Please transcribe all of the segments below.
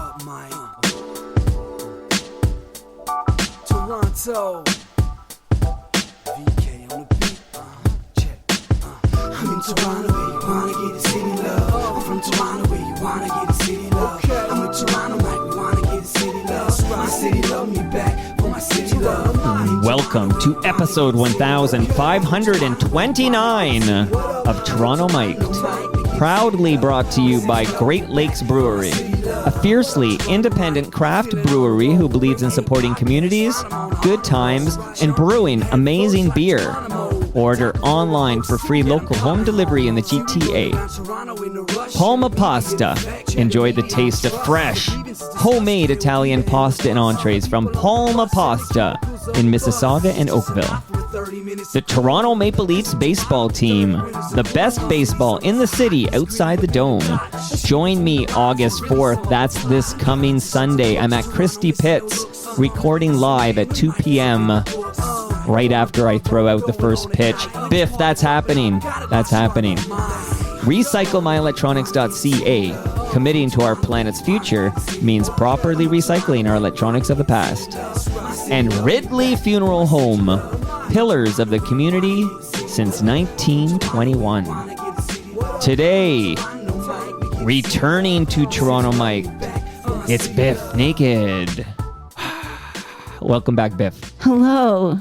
up, Mike? Toronto. VK on the beat. Check. I'm in Toronto where you wanna get the city love. I'm from Toronto where you wanna get the city love. I'm in Toronto like we wanna get the city love. My city love me back for my city love. Welcome to episode 1529 of Toronto Mic'd. Proudly brought to you by Great Lakes Brewery, a fiercely independent craft brewery who believes in supporting communities, good times, and brewing amazing beer. Order online for free local home delivery in the GTA. Palma Pasta. Enjoy the taste of fresh, homemade Italian pasta and entrees from Palma Pasta in Mississauga and Oakville. The Toronto Maple Leafs baseball team, the best baseball in the city outside the Dome. Join me August 4th. That's this coming Sunday. I'm at Christie Pitts, recording live at 2 p.m. right after I throw out the first pitch. Bif, that's happening. That's happening. RecycleMyElectronics.ca. Committing to our planet's future means properly recycling our electronics of the past. And Ridley Funeral Home. Pillars of the community since 1921. Today, returning to Toronto Mic'd, it's Bif Naked. Welcome back, Bif. Hello.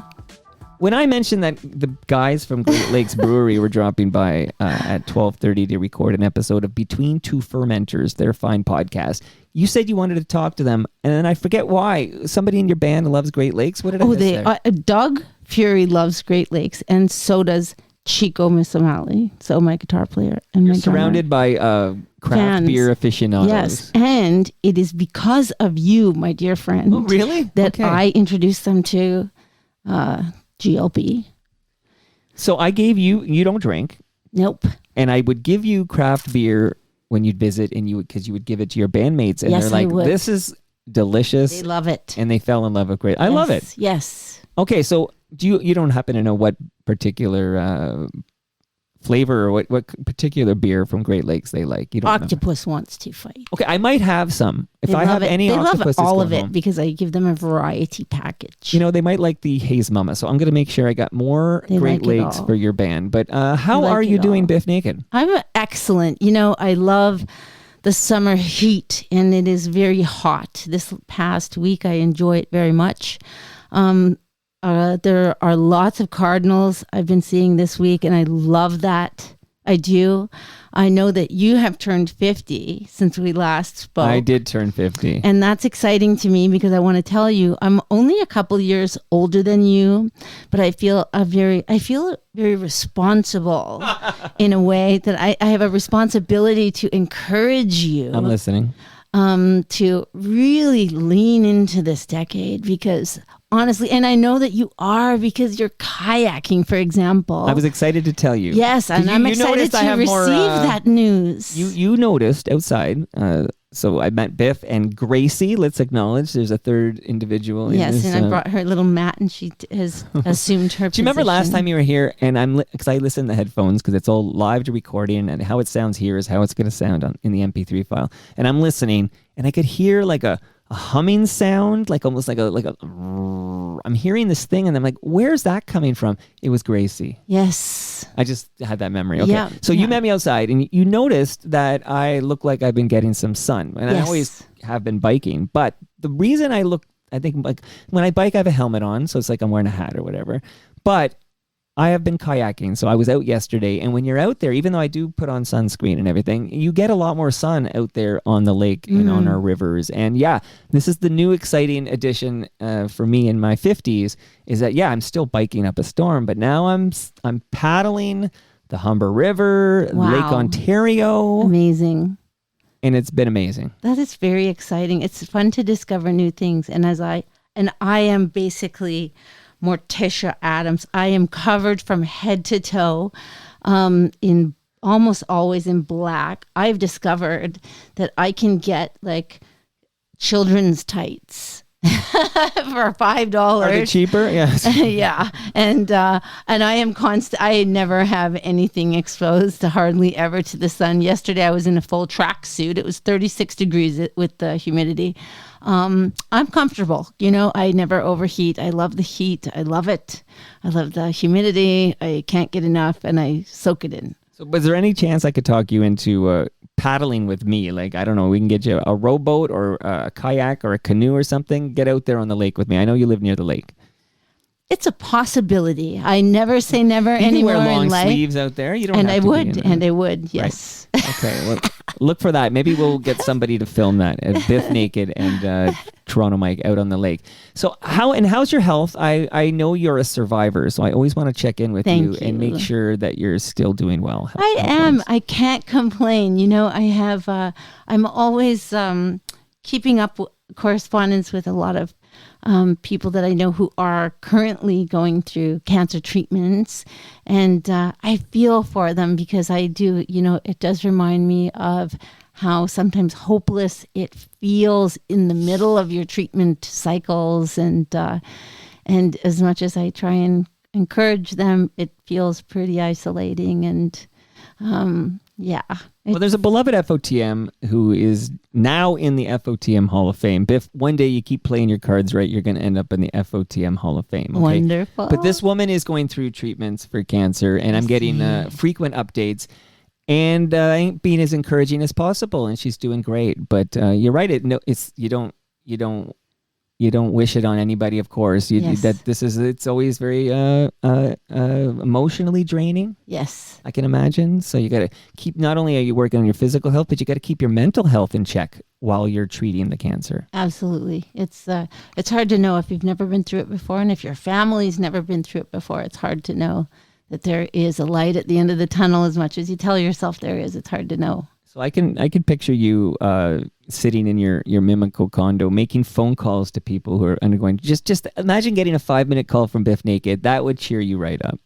When I mentioned that the guys from Great Lakes Brewery were dropping by at 12:30 to record an episode of Between Two Fermenters, their fine podcast, you said you wanted to talk to them, and then I forget why. Somebody in your band loves Great Lakes. What did I miss there? Doug Fury loves Great Lakes, and so does Chico Missamali, so my guitar player and You're my surrounded by craft fans. beer aficionados. Yes, and it is because of you, my dear friend. Oh, really? That Okay. I introduced them to GLB. So I gave you don't drink, Nope. and I would give you craft beer when you'd visit, and because you would give it to your bandmates, and Yes, they're like, I would. "This is delicious," They love it. and they fell in love with Great. I love it. Yes. Okay, so you don't happen to know what particular flavor or what particular beer from Great Lakes they like? You don't remember? Octopus wants to fight. Okay, I might have some. If They I love have it. any they love octopuses all going of it home, because I give them a variety package. you know, they might like the Haze Mama. So I'm going to make sure I got more They Great like it Lakes all. for your band. But how like are you it doing, all. Bif Naked? I'm excellent. You know, I love the summer heat, and it is very hot. This past week, I enjoy it very much. There are lots of cardinals I've been seeing this week, and I love that. I do. I know that you have turned 50 since we last spoke. I did turn 50. And that's exciting to me because I want to tell you, I'm only a couple years older than you, but I feel very responsible in a way that I have a responsibility to encourage you. I'm listening. To really lean into this decade because honestly, and I know that you are because you're kayaking, for example. I was excited to tell you. Yes, and I'm excited to receive that news. You noticed outside. So I met Bif and Gracie. Let's acknowledge there's a third individual. Yes, in this, and I brought her little mat, and she has assumed her. Do you remember last time you were here? And because I listen to the headphones because it's all live to recording, and how it sounds here is how it's going to sound in the MP3 file. And I'm listening, and I could hear like a humming sound, like almost like a. I'm hearing this thing, and I'm like, "Where's that coming from?" It was Gracie. Yes. I just had that memory. Okay. Yeah, So you met me outside, and you noticed that I look like I've been getting some sun, and I Yes. always have been biking. But the reason I think like when I bike, I have a helmet on, so it's like I'm wearing a hat or whatever. But I have been kayaking, so I was out yesterday, and when you're out there, even though I do put on sunscreen and everything, you get a lot more sun out there on the lake and on our rivers. And yeah, this is the new exciting addition for me in my 50s, is that, yeah, I'm still biking up a storm, but now I'm paddling the Humber River, Wow. Lake Ontario, Amazing. and it's been amazing. That is very exciting. It's fun to discover new things. And I am basically Morticia Adams. I am covered from head to toe in almost always in black. I've discovered that I can get like children's tights for $5. Are they cheaper? Yes. Yeah, and I am constant. I never have anything exposed hardly ever to the sun. Yesterday, I was in a full track suit. It was 36 degrees with the humidity. I'm comfortable. I never overheat. I love the heat. I love it. I love the humidity. I can't get enough, and I soak it in. So, was there any chance I could talk you into paddling with me? Like, I don't know, we can get you a rowboat or a kayak or a canoe or something. Get out there on the lake with me. I know you live near the lake. It's a possibility. I never say never you anymore can wear long in life. sleeves out there. You don't And have I to would, be and I would, yes. Right. Okay, well, look for that. Maybe we'll get somebody to film that at Bif Naked and Toronto Mike out on the lake. So how's your health? I know you're a survivor, so I always want to check in with you and make sure that you're still doing well. I am. I can't complain. I have. I'm always keeping up correspondence with a lot of people that I know who are currently going through cancer treatments. And I feel for them because I do, it does remind me of how sometimes hopeless it feels in the middle of your treatment cycles. And as much as I try and encourage them, it feels pretty isolating. And yeah. Well, there's a beloved FOTM who is now in the FOTM Hall of Fame. Biff, one day you keep playing your cards right, you're going to end up in the FOTM Hall of Fame. Okay? Wonderful. But this woman is going through treatments for cancer, and I'm getting frequent updates, and I ain't being as encouraging as possible, and she's doing great. But you're right. You don't wish it on anybody, of course. It's always very emotionally draining. Yes. I can imagine. So you got to keep, not only are you working on your physical health, but you got to keep your mental health in check while you're treating the cancer. Absolutely. It's hard to know if you've never been through it before, and if your family's never been through it before. It's hard to know that there is a light at the end of the tunnel. As much as you tell yourself there is, it's hard to know. So I can picture you sitting in your Mimico condo making phone calls to people who are undergoing. Just imagine getting a 5-minute call from Bif Naked. That would cheer you right up.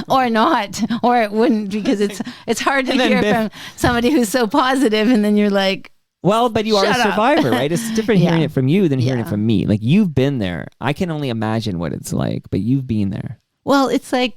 Or not, or it wouldn't, because it's hard to hear from somebody who's so positive, and then you're like, well, but you are a survivor, right? It's different hearing it from you than hearing it from me. Like, you've been there. I can only imagine what it's like, but you've been there. Well, it's like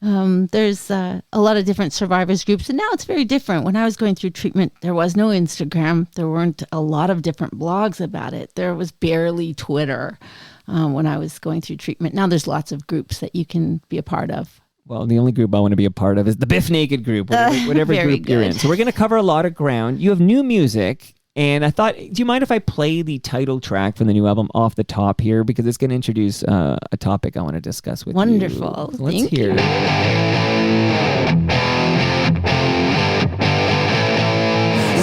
there's a lot of different survivors groups, and now it's very different. When I was going through treatment, there was no Instagram. There weren't a lot of different blogs about it. There was barely Twitter when I was going through treatment. Now there's lots of groups that you can be a part of. Well, the only group I want to be a part of is the Bif Naked group, whatever group you're in. So we're going to cover a lot of ground. You have new music. And I thought, do you mind if I play the title track from the new album off the top here? Because it's going to introduce a topic I want to discuss with you. Wonderful. So let's hear it.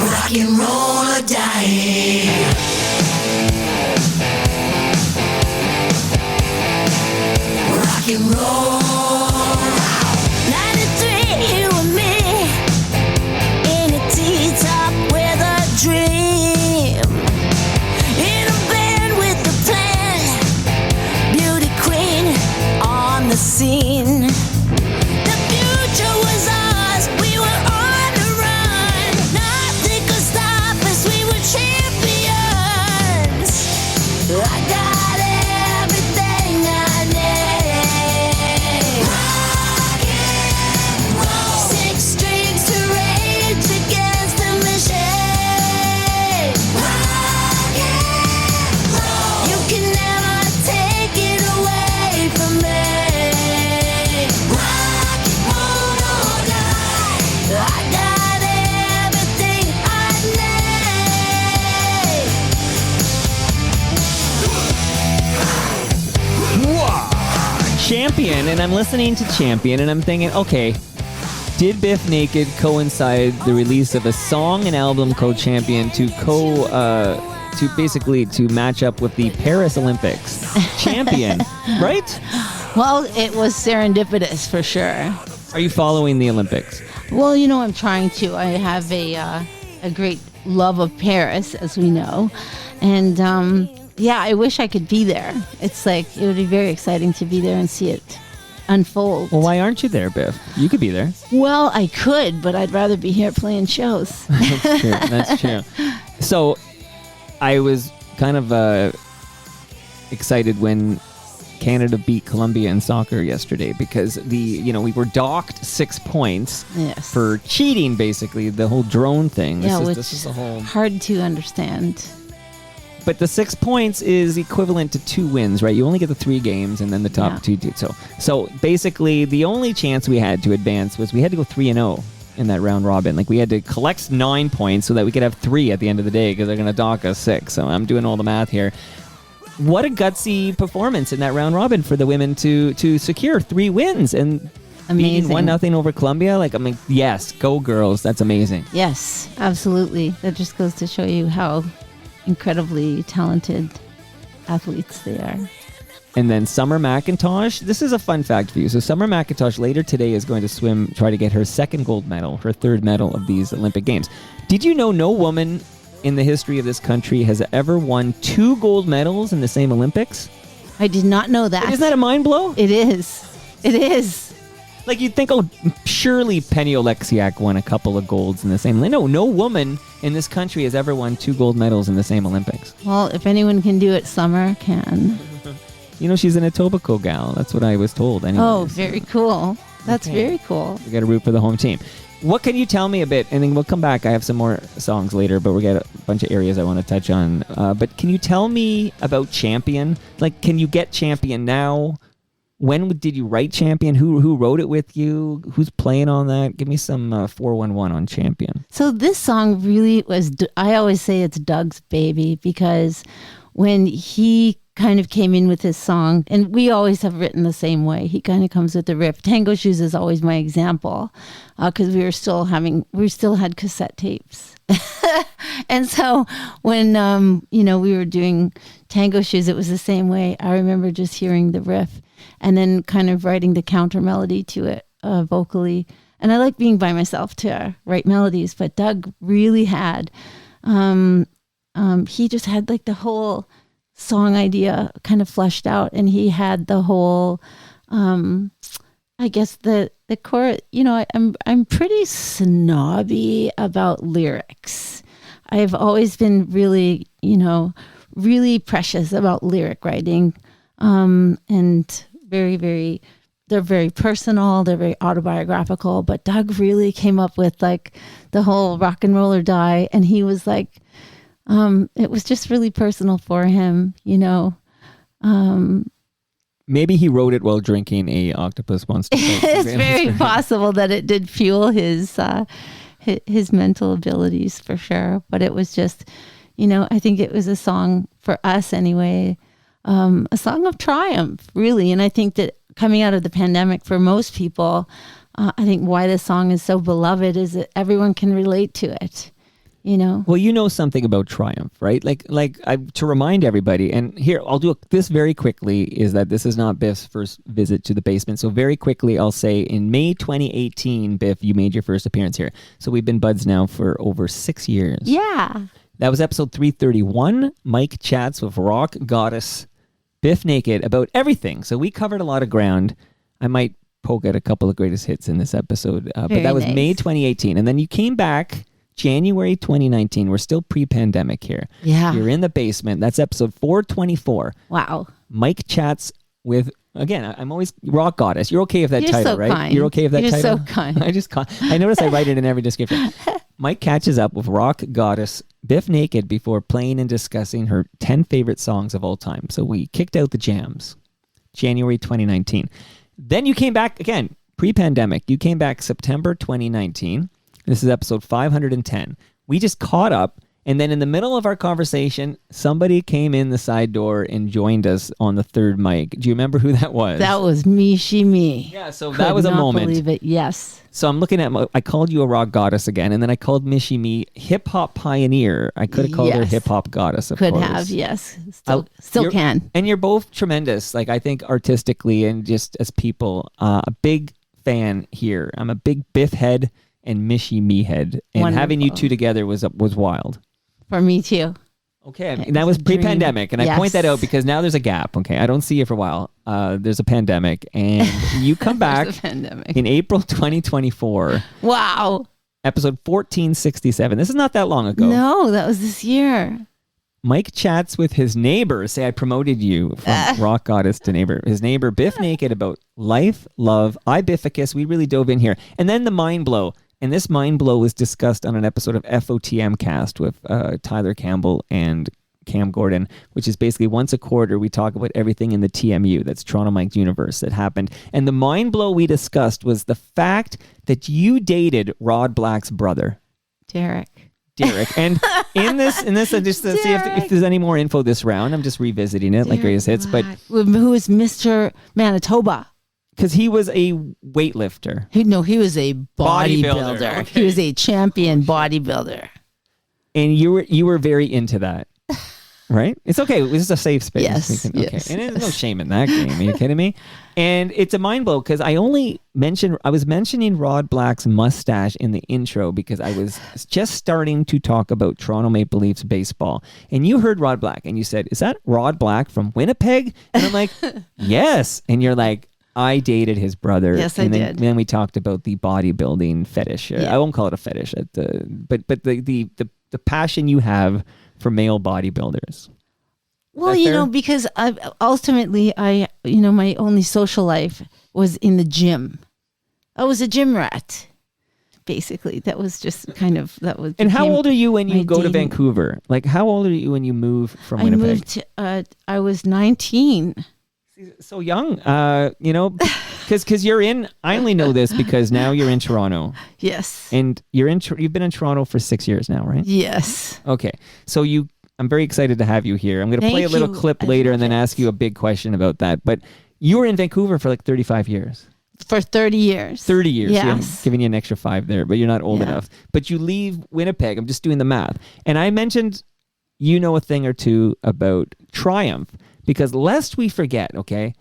Rock and roll or die. Rock and roll. 93, you and me. In a T-top with a dream. In a band with a plan. Beauty queen on the scene. The future was ours. We were on the run. Nothing could stop us. We were champions. I got everything I need. Rock and roll. 6 strings to rage against the machine. Rock and roll. You can never take it away from me. Rock and roll or die. I got everything I need. Champion, and I'm listening to Champion, and I'm thinking, okay, did Bif Naked coincide the release of a song and album called Champion to basically match up with the Paris Olympics? Champion, right? Well, it was serendipitous for sure. Are you following the Olympics? Well, I'm trying to. I have a great love of Paris, as we know, and I wish I could be there. It's like it would be very exciting to be there and see it unfold. Well, why aren't you there, Biff? You could be there. Well, I could, but I'd rather be here playing shows. That's true. So, I was kind of excited when Canada beat Colombia in soccer yesterday because we were docked 6 points for cheating, basically, the whole drone thing. This is the whole hard to understand. But the 6 points is equivalent to 2 wins, right? You only get the 3 games and then the top 2. So basically, the only chance we had to advance was we had to go 3-0 in that round robin. Like, we had to collect 9 points so that we could have 3 at the end of the day because they're going to dock us 6. So I'm doing all the math here. What a gutsy performance in that round robin for the women to secure 3 wins and beating 1-0 over Colombia. Like, I mean, yes, go girls. That's amazing. Yes, absolutely. That just goes to show you how incredibly talented athletes they are. And then Summer McIntosh. This is a fun fact for you. So Summer McIntosh later today is going to try to get her 2nd gold medal, her 3rd medal of these Olympic Games. Did you know no woman in the history of this country has ever won 2 gold medals in the same Olympics? I did not know that. Isn't that a mind blow? It is. It is. Like, you'd think, surely Penny Oleksiak won a couple of golds in the same. No woman in this country has ever won 2 gold medals in the same Olympics. Well, if anyone can do it, Summer can. She's an Etobicoke gal. That's what I was told. Anyway. Oh, very cool. That's very cool. We got to root for the home team. What can you tell me a bit? And then we'll come back. I have some more songs later, but we got a bunch of areas I want to touch on. But can you tell me about Champion? Like, can you get Champion now? When did you write Champion? Who wrote it with you? Who's playing on that? Give me some 411 on Champion. So this song really was, I always say it's Doug's baby, because when he kind of came in with his song, and we always have written the same way. He kind of comes with the riff. Tango Shoes is always my example, because we still had cassette tapes. And so when, we were doing Tango Shoes, it was the same way. I remember just hearing the riff and then kind of writing the counter melody to it vocally. And I like being by myself to write melodies, but Doug really had, he just had like the whole song idea kind of fleshed out, and he had the whole, I guess the chorus. I'm pretty snobby about lyrics. I've always been really, really precious about lyric writing, and very, very, they're very personal, they're very autobiographical, but Doug really came up with like the whole rock and roll or die, and he was like, it was just really personal for him, Maybe he wrote it while drinking a Octopus Monster. It's very possible that it did fuel his mental abilities for sure. But it was just, I think it was a song for us anyway, a song of triumph, really. And I think that coming out of the pandemic for most people, I think why this song is so beloved is that everyone can relate to it. Well, something about triumph, right? To remind everybody, and here, I'll do this very quickly, is that this is not Biff's first visit to the basement. So very quickly, I'll say in May 2018, Biff, you made your first appearance here. So we've been buds now for over 6 years. Yeah. That was episode 331. Mike chats with rock goddess Bif Naked about everything. So we covered a lot of ground. I might poke at a couple of greatest hits in this episode, but that was nice. May 2018. And then you came back January 2019. We're still pre-pandemic here. Yeah. You're in the basement. That's episode 424. Wow. Mike chats with, again, I'm always rock goddess. You're okay with that title, so right? Kind. You're okay with that You're title? So kind. I notice I write it in every description. Mike catches up with rock goddess Bif Naked before playing and discussing her 10 favorite songs of all time. So we kicked out the jams. January 2019. Then you came back again, pre-pandemic. You came back September 2019. This is episode 510. We just caught up, and then in the middle of our conversation, somebody came in the side door and joined us on the third mic. Do you remember who that was? That was me. Yeah, so that was a moment. Could not believe it, yes. So I'm looking at, I called you a rock goddess again, and then I called Mishi Me hip-hop pioneer. I could have called her hip-hop goddess, of course. Could have, yes. Still can. And you're both tremendous, I think artistically and just as people. A big fan here. I'm a big Biff head and Mishi Me head. And Wonderful. Having you two together was wild. For me too. Okay, and that was pre-pandemic, and I point that out because now there's a gap. Okay, I don't see you for a while. There's a pandemic, and you come back in April 2024. Wow. Episode 1467. This is not that long ago. No, that was this year. Mike chats with his neighbor. Say I promoted you from rock goddess to neighbor. His neighbor, Bif Naked, about life, love, Ibificus. We really dove in here. And then the mind blow. And this mind blow was discussed on an episode of FOTM Cast with Tyler Campbell and Cam Gordon, which is basically once a quarter we talk about everything in the TMU, that's Toronto Mike's universe, that happened. And the mind blow we discussed was the fact that you dated Rod Black's brother. Derek. And in this, just to see if there's any more info this round, I'm just revisiting it like greatest hits. But who is Mr. Manitoba? Because he was a weightlifter. He was a bodybuilder. Okay. He was a champion bodybuilder. And you were very into that. Right? It's okay. This is a safe space. Yes. Okay. And there's no shame in that game. Are you kidding me? And it's a mind blow because I was mentioning Rod Black's mustache in the intro because I was just starting to talk about Toronto Maple Leafs baseball. And you heard Rod Black and you said, "Is that Rod Black from Winnipeg?" And I'm like, "Yes." And you're like, "I dated his brother." Yes, and I did. Then we talked about the bodybuilding fetish. Yeah. I won't call it a fetish, but the passion you have for male bodybuilders. Well, because ultimately, my only social life was in the gym. I was a gym rat, basically. That was just kind of, that was. And how old are you when you go to dating. Vancouver? Like, how old are you when you move from Winnipeg? I was 19. So young, because you're in, I only know this because now you're in Toronto. Yes. And you've been in Toronto for 6 years now, right? Yes. Okay. So I'm very excited to have you here. I'm going to play a little clip later and then ask you a big question about that. But you were in Vancouver for like 35 years. For 30 years. 30 years. Yes. Yeah, I'm giving you an extra 5 there, but you're not old enough. But you leave Winnipeg. I'm just doing the math. And I mentioned you know a thing or two about Triumph. Because lest we forget, okay,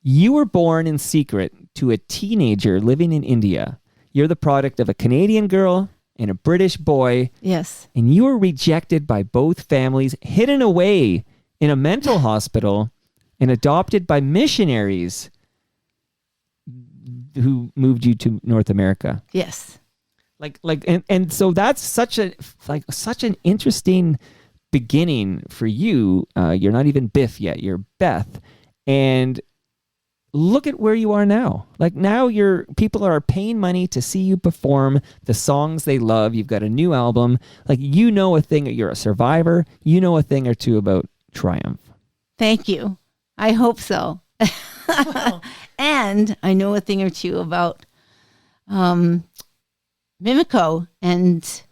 you were born in secret to a teenager living in India. You're the product of a Canadian girl and a British boy. Yes. And you were rejected by both families, hidden away in a mental hospital, and adopted by missionaries who moved you to North America. Yes. And so that's such an interesting beginning for you. You're not even Biff yet, you're Beth, and look at where you are now. Like now people are paying money to see you perform the songs they love. You've got a new album. Like a thing, you're a survivor. You know a thing or two about Triumph. Thank you. I hope so. And I know a thing or two about Mimico and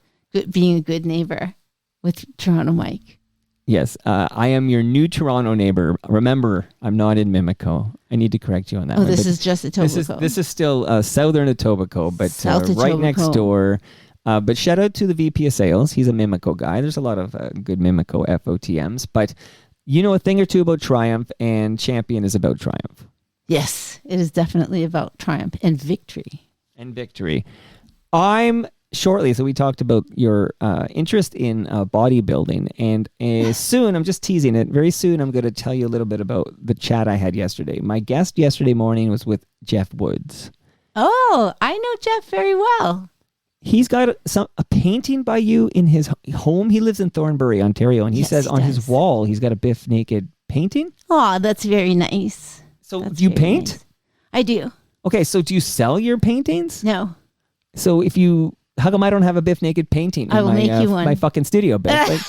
being a good neighbor with Toronto Mike. Yes, I am your new Toronto neighbor. Remember, I'm not in Mimico. I need to correct you on that. Oh, this is just Etobicoke. This is still southern Etobicoke, but South right Etobicoke. next door. But shout out to the VP of Sales. He's a Mimico guy. There's a lot of good Mimico FOTMs. But you know a thing or two about Triumph, and Champion is about Triumph. Yes, it is definitely about triumph and victory. So we talked about your interest in bodybuilding, and soon, I'm just teasing it, very soon I'm going to tell you a little bit about the chat I had yesterday. My guest yesterday morning was with Jeff Woods. Oh, I know Jeff very well. He's got a painting by you in his home. He lives in Thornbury, Ontario, and he says on his wall he's got a Bif Naked painting. Oh, that's very nice. So do you paint? Nice. I do. Okay, so do you sell your paintings? No. So how come I don't have a Bif Naked painting in I will make you one. My fucking studio, Bif?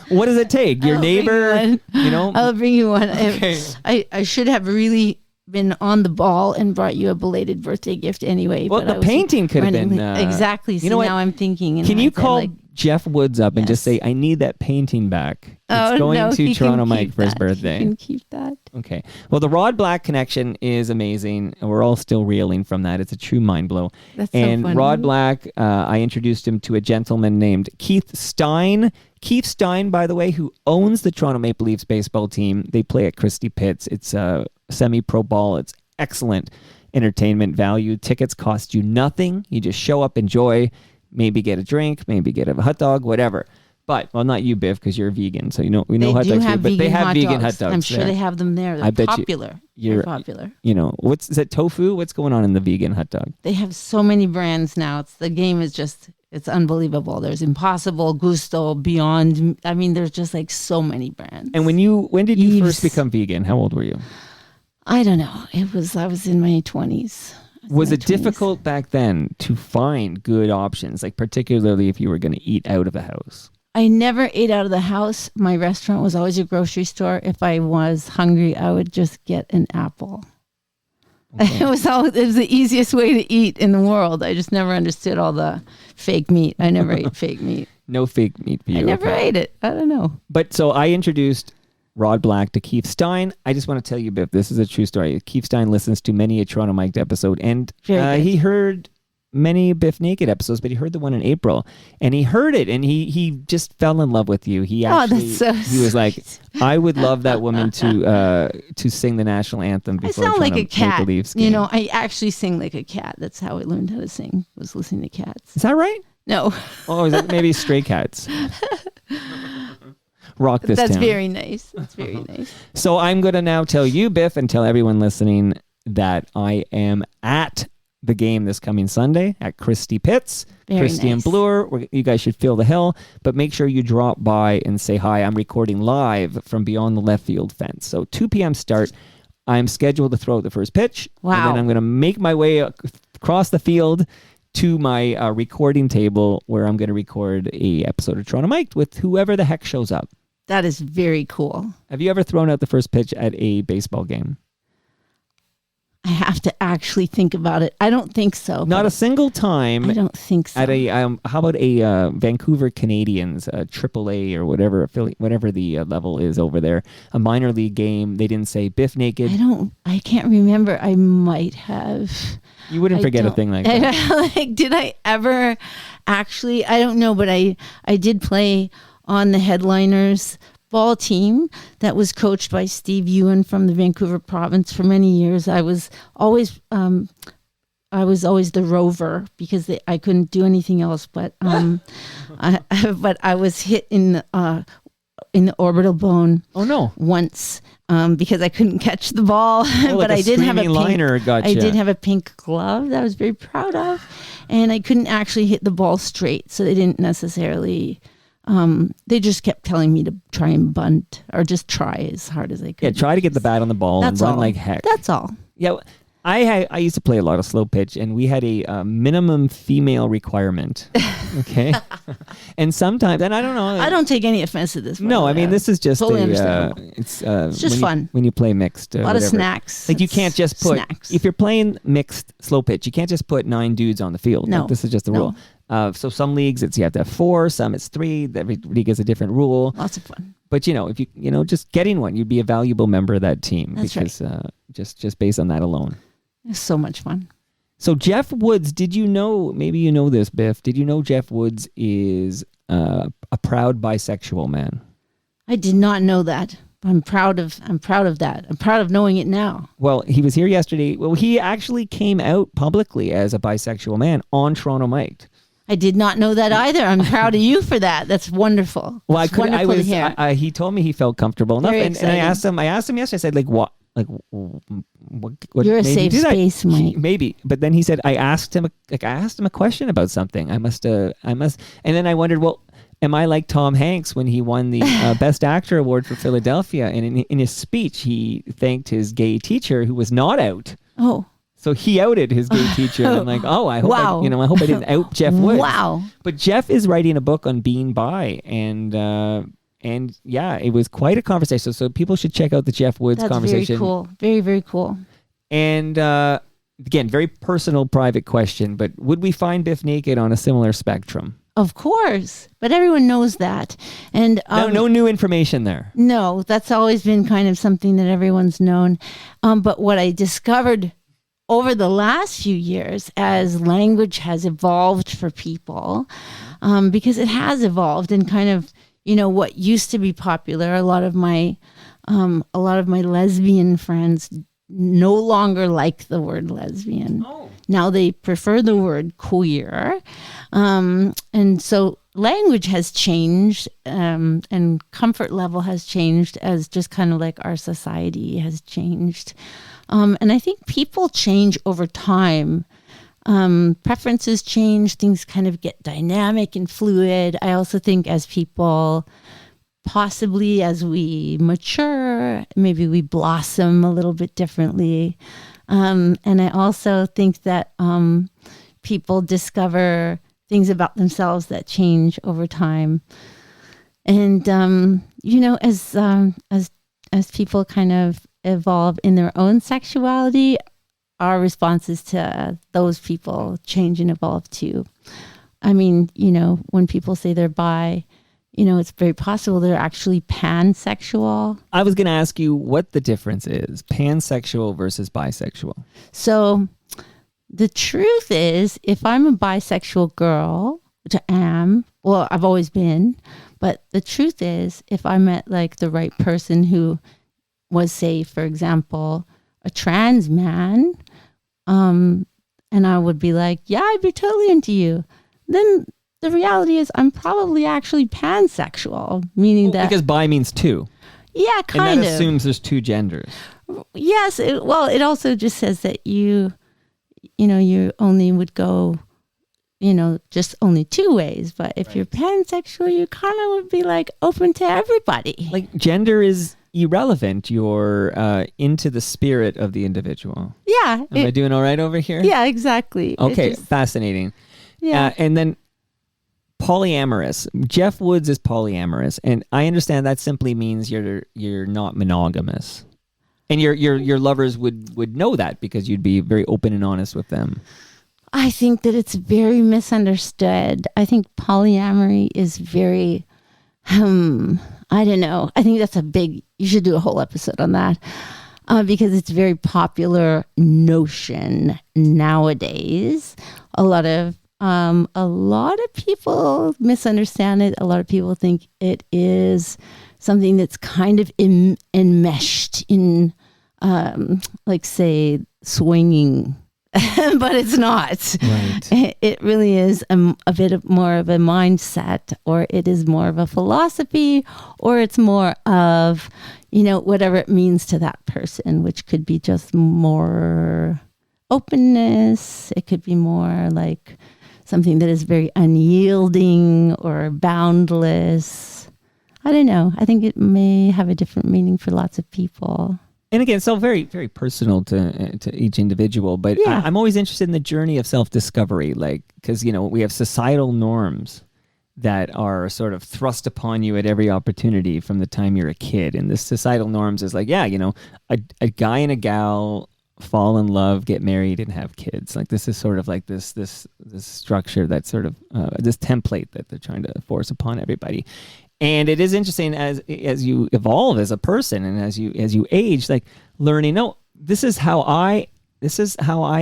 What does it take? Your neighbor, I'll bring you one. Okay. I should have really been on the ball and brought you a belated birthday gift anyway. Well, but the painting could have been exactly. So now I'm thinking. Can you call Jeff Woods up and just say, "I need that painting back"? It's going to Toronto Mike for his birthday. You can keep that. Okay. Well, the Rod Black connection is amazing. We're all still reeling from that. It's a true mind blow. That's and so funny. Rod Black, I introduced him to a gentleman named Keith Stein. Keith Stein, by the way, who owns the Toronto Maple Leafs baseball team. They play at Christie Pitts. It's a semi-pro ball. It's excellent entertainment value. Tickets cost you nothing. You just show up, enjoy, maybe get a drink, maybe get a hot dog, whatever. But, well, not you, Biff, because you're a vegan. So, we know hot dogs here, but they have vegan hot dogs. I'm sure they have them there. They're popular. They're popular. Is that tofu? What's going on in the vegan hot dog? They have so many brands now. The game is just It's unbelievable. There's Impossible, Gusto, Beyond. I mean, there's just like so many brands. And when did you Eve's. first become vegan? How old were you? I don't know. I was in my 20s. Was it difficult back then to find good options, like particularly if you were going to eat out of the house? I never ate out of the house. My restaurant was always a grocery store. If I was hungry, I would just get an apple. Okay. It was the easiest way to eat in the world. I just never understood all the fake meat. I never ate fake meat. No fake meat for you. I never ate it. I don't know. But so I introduced Rod Black to Keith Stein. I just want to tell you, Bif, this is a true story. Keith Stein listens to many a Toronto Mic'd episode, and he heard many Bif Naked episodes, but he heard the one in April, and he heard it, and he just fell in love with you. He actually, he was like, I would love that woman to sing the national anthem before I sound like a cat. Maple Leafs game. You know, I actually sing like a cat. That's how I learned how to sing, was listening to cats. Is that right? No. Oh, is it maybe Stray Cats? Rock this That's town. very nice. That's very nice. So I'm going to now tell you, Bif, and tell everyone listening that I am at the game this coming Sunday at Christie Pitts. Christie and Bloor. You guys should feel the hill, but make sure you drop by and say hi. I'm recording live from beyond the left field fence. So 2 p.m. start. I'm scheduled to throw out the first pitch. Wow. And then I'm going to make my way across the field to my recording table where I'm going to record a episode of Toronto Mic'd with whoever the heck shows up. That is very cool. Have you ever thrown out the first pitch at a baseball game? I have to actually think about it. I don't think so. Not a single time. I don't think so. At a how about a Vancouver Canadians, AAA or whatever whatever the level is over there, a minor league game. They didn't say Bif Naked. I can't remember. I might have. You wouldn't forget a thing like that. Like, did I ever actually? I don't know, but I did play on the Headliners ball team that was coached by Steve Ewan from the Vancouver province for many years. I was always the rover because I couldn't do anything else. But I was hit in the orbital bone. Oh no! Once because I couldn't catch the ball, but like I did have a pink liner. Gotcha. I did have a pink glove that I was very proud of, and I couldn't actually hit the ball straight, so they didn't necessarily. They just kept telling me to try and bunt or just try as hard as I could. Yeah, try to get the bat on the ball and run like heck. That's all. Yeah, I used to play a lot of slow pitch, and we had a minimum female requirement. Okay, and sometimes, and I don't know. I don't take any offense to this. No, I mean this is just totally it's just fun when you play mixed. A lot of snacks. Like you can't just put snacks. If you're playing mixed slow pitch, you can't just put 9 dudes on the field. No, like, this is just the rule. So some leagues you have to have 4, some it's 3. Every league has a different rule. Lots of fun. But if you just getting one, you'd be a valuable member of that team. That's because right. Just based on that alone. It's so much fun. So Jeff Woods, did you know? Maybe you know this, Bif. Did you know Jeff Woods is a proud bisexual man? I did not know that. I'm proud of that. I'm proud of knowing it now. Well, he was here yesterday. Well, he actually came out publicly as a bisexual man on Toronto Mic'd. I did not know that either. I'm proud of you for that. That's wonderful. Well, he told me he felt comfortable enough, and I asked him yesterday. I said, what you're a safe space, Mike. Maybe, but then he said I asked him a question about something. I must, and then I wondered, well, am I like Tom Hanks when he won the Best Actor award for Philadelphia, and in his speech he thanked his gay teacher who was not out. Oh. So he outed his gay teacher, and I'm like, I hope I hope I didn't out Jeff Woods. Wow. But Jeff is writing a book on being bi, and yeah, it was quite a conversation. So people should check out the Jeff Woods conversation. Very cool. Very, very cool. And again, very personal, private question, but would we find Bif Naked on a similar spectrum? Of course, but everyone knows that. And no new information there. No, that's always been kind of something that everyone's known. But what I discovered over the last few years, as language has evolved for people, because it has evolved, and kind of, what used to be popular, a lot of my lesbian friends no longer like the word lesbian. Oh. Now they prefer the word queer. And so language has changed, and comfort level has changed, as just kind of like our society has changed. And I think people change over time. preferences change, things kind of get dynamic and fluid. I also think as people, possibly as we mature, maybe we blossom a little bit differently. And I also think that people discover things about themselves that change over time. And as people kind of evolve in their own sexuality, our responses to those people change and evolve too. I mean, when people say they're bi, it's very possible they're actually pansexual. I was going to ask you what the difference is, pansexual versus bisexual. So the truth is, if I'm a bisexual girl, which I am, well, I've always been, but the truth is, if I met like the right person who was, say, for example, a trans man, and I would be like, yeah, I'd be totally into you. Then the reality is I'm probably actually pansexual, meaning that... Because bi means two. Yeah, kind of. And that assumes there's two genders. Yes. It also just says that you only would go, just only two ways. But if you're pansexual, you kind of would be like open to everybody. Like gender is irrelevant. You're into the spirit of the individual. Yeah. Am I doing all right over here? Yeah, exactly. Okay, fascinating. Yeah. And then polyamorous. Jeff Woods is polyamorous, and I understand that simply means you're not monogamous. And your lovers would know that because you'd be very open and honest with them. I think that it's very misunderstood. I think polyamory is very, I don't know. I think that's you should do a whole episode on that because it's a very popular notion nowadays. A lot of people misunderstand it. A lot of people think it is something that's kind of enmeshed in, like, say, swinging, but it's not. Right. It really is a bit more of a mindset, or it is more of a philosophy, or it's more of, whatever it means to that person, which could be just more openness. It could be more like something that is very unyielding or boundless. I don't know. I think it may have a different meaning for lots of people. And again, so very, very personal to each individual. But yeah. I'm always interested in the journey of self-discovery, like, because, we have societal norms that are sort of thrust upon you at every opportunity from the time you're a kid. And this societal norms is like, a guy and a gal fall in love, get married, and have kids. Like, this is sort of like this structure that's sort of this template that they're trying to force upon everybody. And it is interesting as you evolve as a person and as you age, like learning, no, this is how I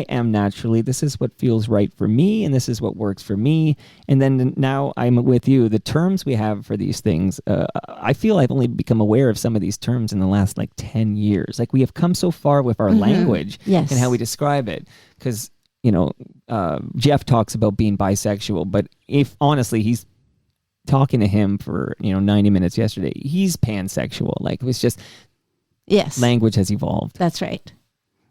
am naturally. This is what feels right for me, and this is what works for me. And then now I'm with you. The terms we have for these things, I feel I've only become aware of some of these terms in the last 10 years. Like, we have come so far with our language Yes. and how we describe it. Because, Jeff talks about being bisexual, but if honestly, he's talking to him for 90 minutes yesterday, he's pansexual. Like, it was just language has evolved. That's right.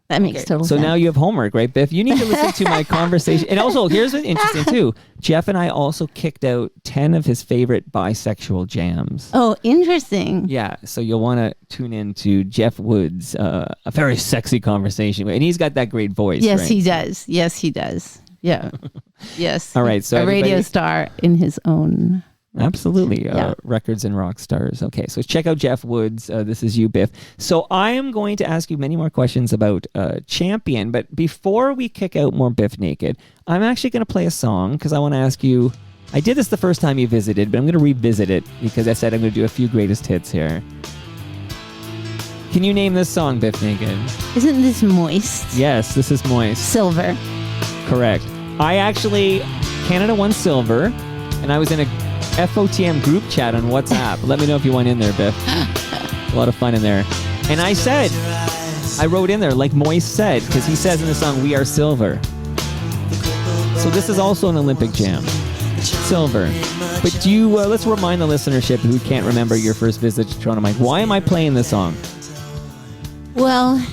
That makes total sense. So now you have homework, right, Biff? You need to listen to my conversation. And also, here's what's interesting too. Jeff and I also kicked out 10 of his favorite bisexual jams. Oh, interesting. Yeah, so you'll want to tune in to Jeff Woods, a very sexy conversation, and he's got that great voice. Yes, right? he does. Yes, he does. Yeah. Yes. All right. So a radio star in his own. Absolutely. Records and rock stars. Okay, so check out Jeff Woods. This is you, Biff. So I am going to ask you many more questions about Champion, but before we kick out more Bif Naked, I'm actually going to play a song because I want to ask you, I did this the first time you visited, but I'm going to revisit it because I said I'm going to do a few greatest hits here. Can you name this song, Bif Naked? Isn't this Moist? Yes, this is Moist. Silver. Correct. Canada won silver, and I was in a FOTM group chat on WhatsApp. Let me know if you went in there, Biff. A lot of fun in there. And I wrote in there, like Moist said, because he says in the song, "We are silver." So this is also an Olympic jam. Silver. But let's remind the listenership who can't remember your first visit to Toronto, Mike. Why am I playing this song? Well,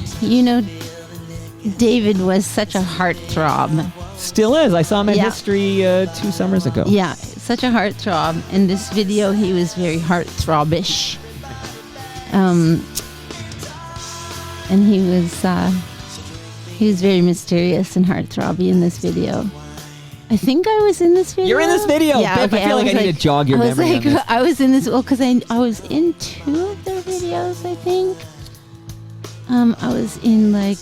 David was such a heartthrob. Still is. I saw him at Yeah. History 2 summers ago. Yeah, such a heartthrob. In this video, he was very heartthrobish. And he was very mysterious and heartthrobby in this video. I think I was in this video. You're in this video. Yeah, Biff, okay, I feel like I need to jog your memory on this. I was in this, well, because I was in 2 of their videos, I think. I was in like,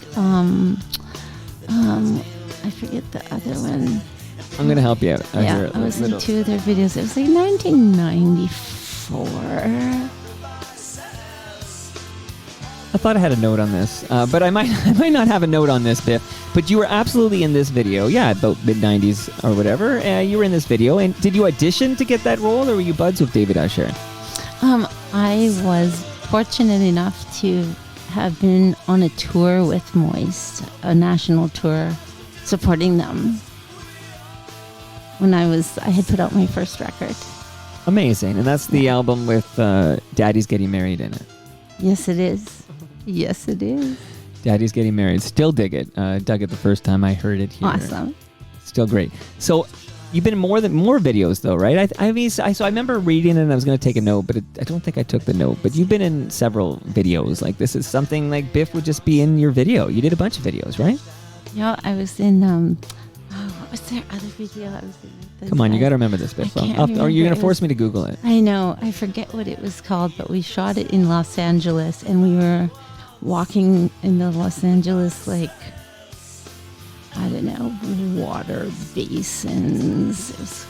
I forget the other one. I'm going to help you out. Yeah, I was in 2 of their videos. It was like 1994. I thought I had a note on this, but I might not have a note on this, Biff. But you were absolutely in this video. Yeah, about mid-90s or whatever. You were in this video. And did you audition to get that role, or were you buds with David Usher? I was fortunate enough to have been on a tour with Moist, a national tour, supporting them when I had put out my first record. Amazing. And that's the album with Daddy's Getting Married in it. Yes, it is. Yes, it is. Daddy's Getting Married. Still dig it. Dug it the first time I heard it here. Awesome. Still great. So you've been in more videos though, right? I remember reading it and I was going to take a note, but I don't think I took the note. But you've been in several videos. Like this is something like Biff would just be in your video. You did a bunch of videos, right? Yeah, I was in, what was their other video? I was in. Come on, you got to remember this, Biff. Or you're going to force me to Google it. I know. I forget what it was called, but we shot it in Los Angeles, and we were walking in the Los Angeles, like, I don't know, water basins. It was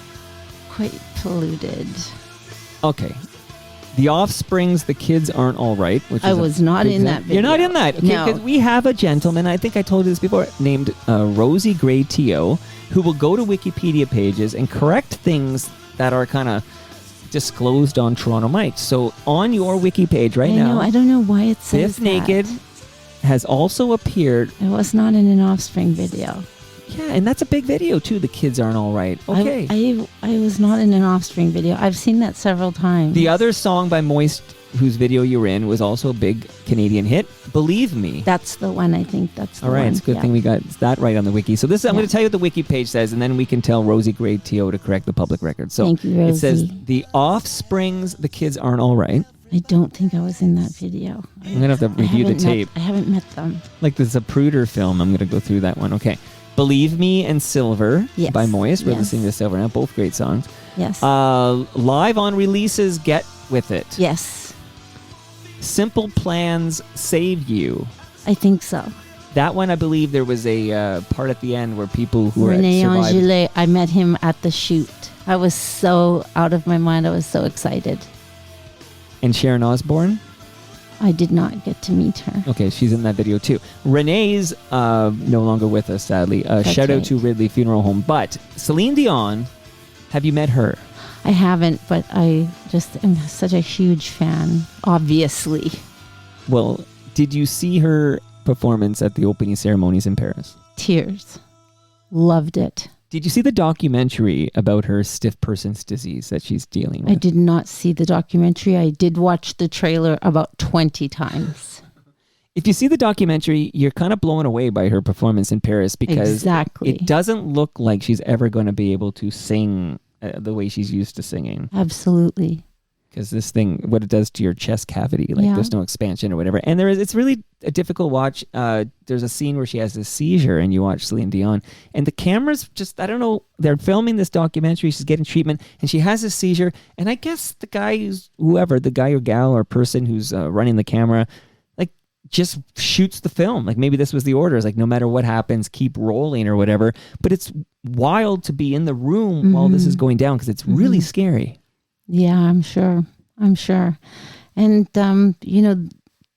quite polluted. Okay. The Offspring's The Kids Aren't All Right. Which I was not in that video. You're not in that? Okay, No. because we have a gentleman, I think I told you this before, named Rosie Gray Teo, who will go to Wikipedia pages and correct things that are kind of disclosed on Toronto Mics. So on your wiki page right now, I don't know why it says Bif Naked has also appeared. It was not in an Offspring video. Yeah, and that's a big video too. The Kids Aren't All Right. Okay. I was not in an Offspring video. I've seen that several times. The other song by Moist, whose video you were in, was also a big Canadian hit. Believe Me. That's the one. I think that's the All right, one. it's a good thing we got that right on the wiki. So this, I'm going to tell you what the wiki page says, and then we can tell Rosie Gray Teo to correct the public record. So Thank you, Rosie. It says The Offspring's The Kids Aren't All Right. I don't think I was in that video. I'm going to have to review the tape. I haven't met them. Like the Zapruder film, I'm going to go through that one. Okay. Believe Me and Silver by Moist. We're listening to Silver now. Both great songs. Yes. Live on releases, Get With It. Yes. Simple Plans, Save You. I think so. That one, I believe there was a part at the end where people who René were Angélil, I met him at the shoot. I was so out of my mind. I was so excited. And Sharon Osbourne? I did not get to meet her. Okay, she's in that video too. Renee's no longer with us, sadly. Shout out to Ridley Funeral Home. But Celine Dion, have you met her? I haven't, but I just am such a huge fan, obviously. Well, did you see her performance at the opening ceremonies in Paris? Tears. Loved it. Did you see the documentary about her stiff person's disease that she's dealing with? I did not see the documentary. I did watch the trailer about 20 times. If you see the documentary, you're kind of blown away by her performance in Paris because it doesn't look like she's ever going to be able to sing the way she's used to singing. Absolutely. Because this thing, what it does to your chest cavity, like there's no expansion or whatever. And it's really a difficult watch. There's a scene where she has a seizure and you watch Celine Dion and the camera's just, I don't know, they're filming this documentary. She's getting treatment and she has a seizure. And I guess the guy the guy or gal or person who's running the camera, like just shoots the film. Like maybe this was the orders, like no matter what happens, keep rolling or whatever. But it's wild to be in the room while this is going down because it's really scary. Yeah, I'm sure. And,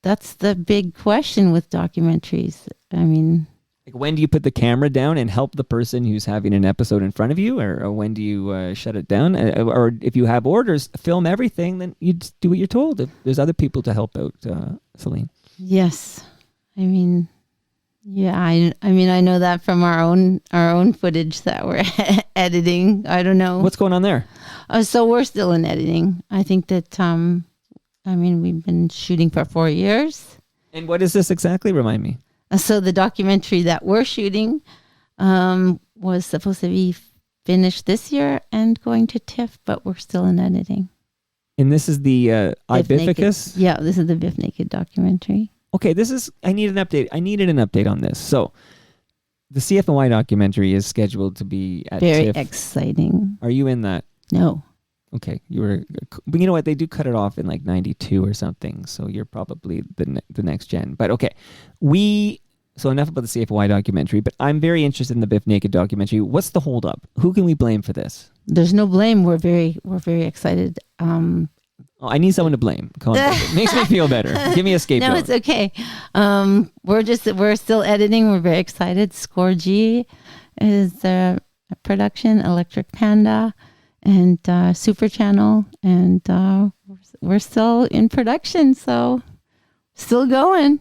that's the big question with documentaries. I mean, like when do you put the camera down and help the person who's having an episode in front of you? Or when do you shut it down? Or if you have orders, film everything, then you just do what you're told. If there's other people to help out, Celine. Yes. I mean, yeah, I know that from our own footage that we're editing. I don't know. What's going on there? So we're still in editing. I think that, we've been shooting for 4 years. And what is this exactly? Remind me. So the documentary that we're shooting, Was supposed to be finished this year and going to TIFF, but we're still in editing. And this is the Ibificus? Yeah, this is the Bif Naked documentary. Okay, I need an update. I needed an update on this. So the CFNY documentary is scheduled to be at Very TIFF. exciting. Are you in that? No. Okay, but you know what? They do cut it off in like 92 or something, so you're probably the next gen. But okay, so enough about the CFY documentary, but I'm very interested in the Bif Naked documentary. What's the holdup? Who can we blame for this? There's no blame. We're very excited. I need someone to blame. Come on, it makes me feel better. Give me a scapegoat. No, it's okay. We're still editing. We're very excited. Score G is the production, Electric Panda, and Super Channel, and we're still in production, so still going.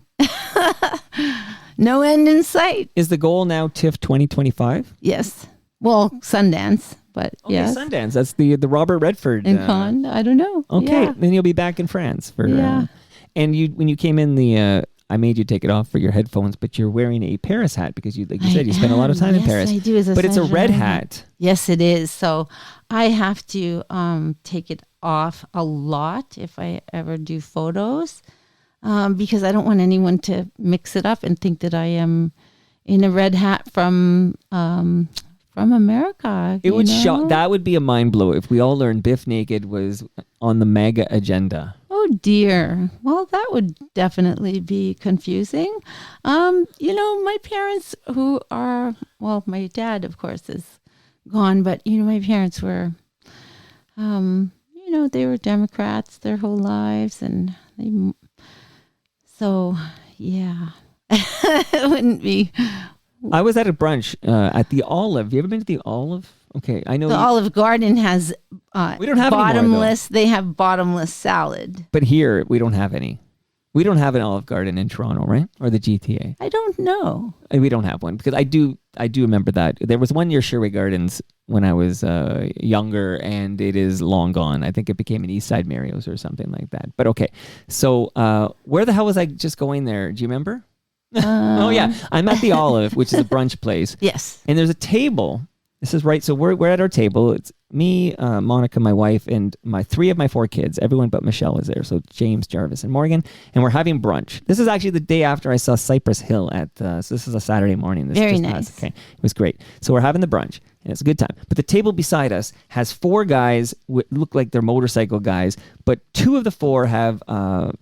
No end in sight. Is the goal now TIFF 2025? Yes. Well, Sundance, but okay, yes. Sundance. That's the Robert Redford. In Cannes. I don't know. Okay, Yeah. then you'll be back in France for. Yeah. And when you came in, I made you take it off for your headphones, but you're wearing a Paris hat because like you said, you spent a lot of time in Paris. I do. But it's a red hat. Yes, it is. So I have to take it off a lot if I ever do photos, because I don't want anyone to mix it up and think that I am in a red hat from America. It would shock. That would be a mind blow if we all learned Bif Naked was on the mega agenda. Oh dear. Well, that would definitely be confusing. My parents my dad, of course, is gone, but my parents were, they were Democrats their whole lives, and yeah, it wouldn't be. I was at a brunch at the Olive. You ever been to the Olive? Okay, I know. The Olive Garden has we don't have bottomless. They have bottomless salad. But here we don't have any. We don't have an Olive Garden in Toronto, right? Or the GTA. I don't know. We don't have one because I do remember that there was one near Sherway Gardens when I was younger, and it is long gone. I think it became an Eastside Mario's or something like that. But okay, so where the hell was I just going there? Do you remember? Oh yeah, I'm at the Olive, which is a brunch place. Yes. And there's a table. This is right. So we're at our table. It's me, Monica, my wife, and three of my four kids. Everyone but Michelle is there. So James, Jarvis, and Morgan. And we're having brunch. This is actually the day after I saw Cypress Hill so this is a Saturday morning. Very nice. Okay. It was great. So we're having the brunch. And it's a good time. But the table beside us has four guys look like they're motorcycle guys, but two of the four have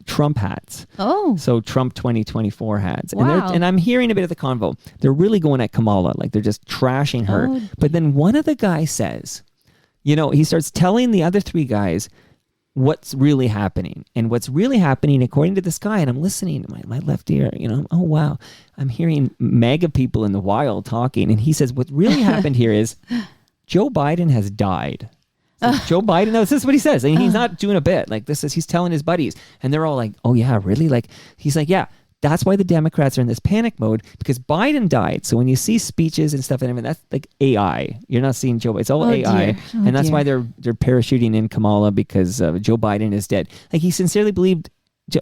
Trump hats. Oh. So Trump 2024 hats. Wow. And I'm hearing a bit of the convo. They're really going at Kamala, like they're just trashing her. Oh. But then one of the guys says, he starts telling the other three guys what's really happening. And what's really happening, according to this guy, and I'm listening to my left ear, oh, wow. I'm hearing MAGA people in the wild talking. And he says, what really happened here is Joe Biden has died. So Joe Biden, no, this is what he says. And he's not doing a bit. Like he's telling his buddies. And they're all like, oh, yeah, really? Like, he's like, yeah. That's why the Democrats are in this panic mode, because Biden died. So when you see speeches and stuff, and that's like AI. You're not seeing Joe. It's all AI, and that's why they're parachuting in Kamala because Joe Biden is dead. Like he sincerely believed.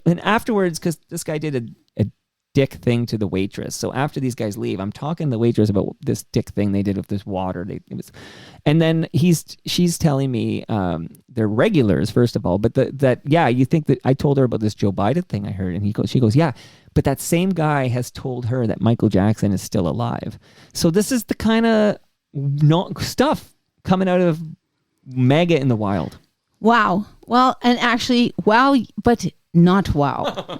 And afterwards, because this guy did a dick thing to the waitress. So after these guys leave, I'm talking to the waitress about this dick thing they did with this water. And then she's telling me they're regulars first of all, but you think that I told her about this Joe Biden thing I heard, and she goes, yeah. But that same guy has told her that Michael Jackson is still alive. So this is the kind of stuff coming out of MAGA in the wild. Wow. Well, and actually, wow, but not wow.